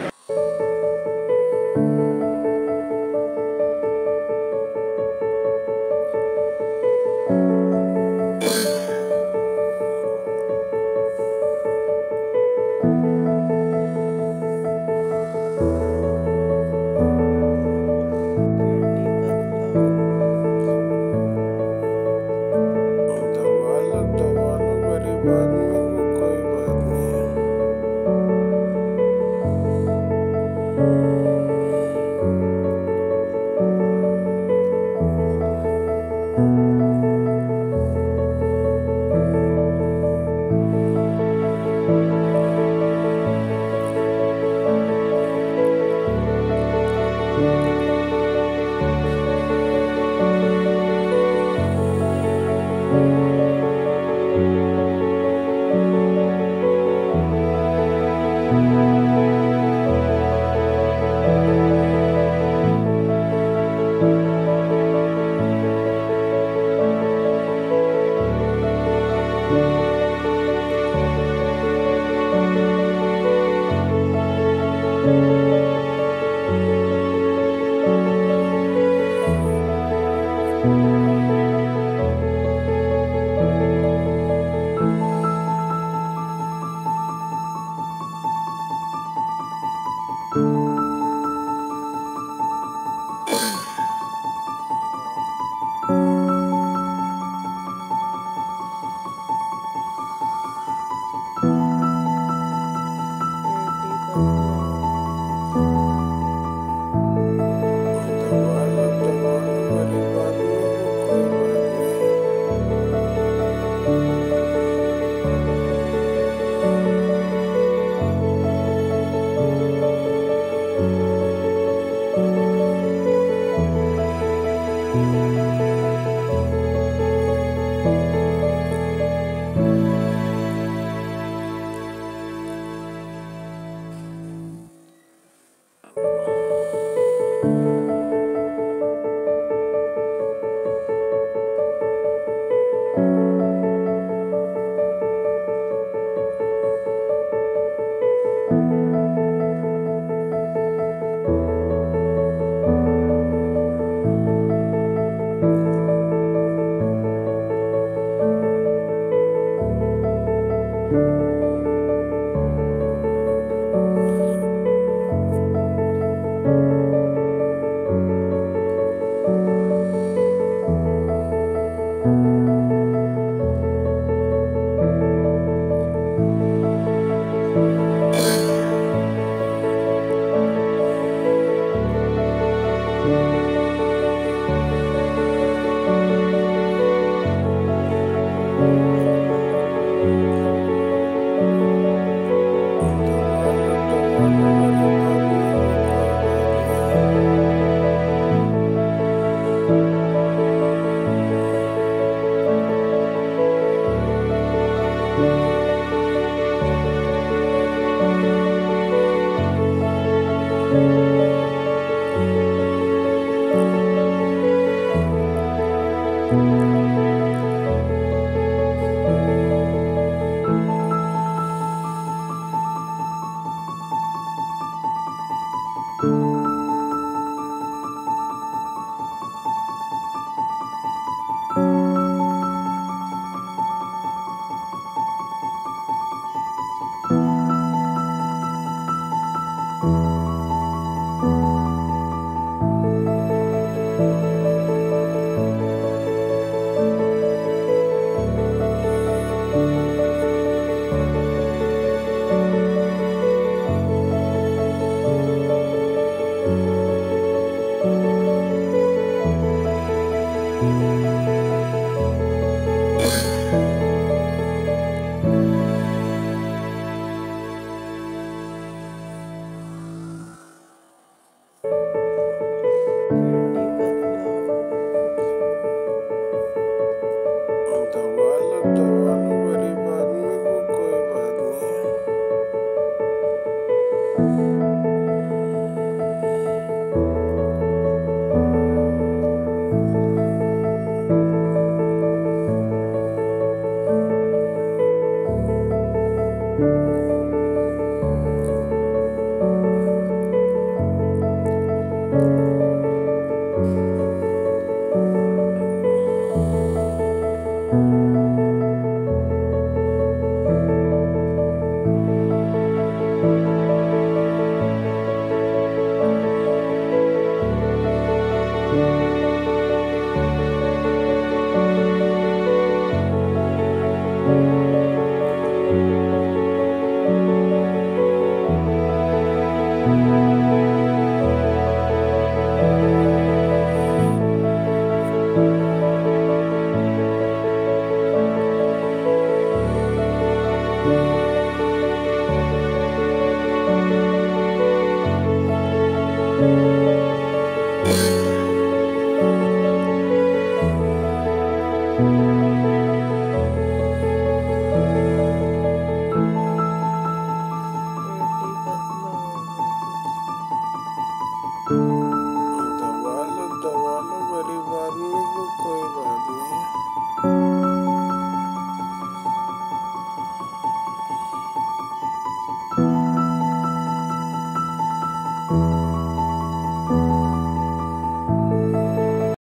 तो मानो बड़ी बात में कोई बात नहीं है।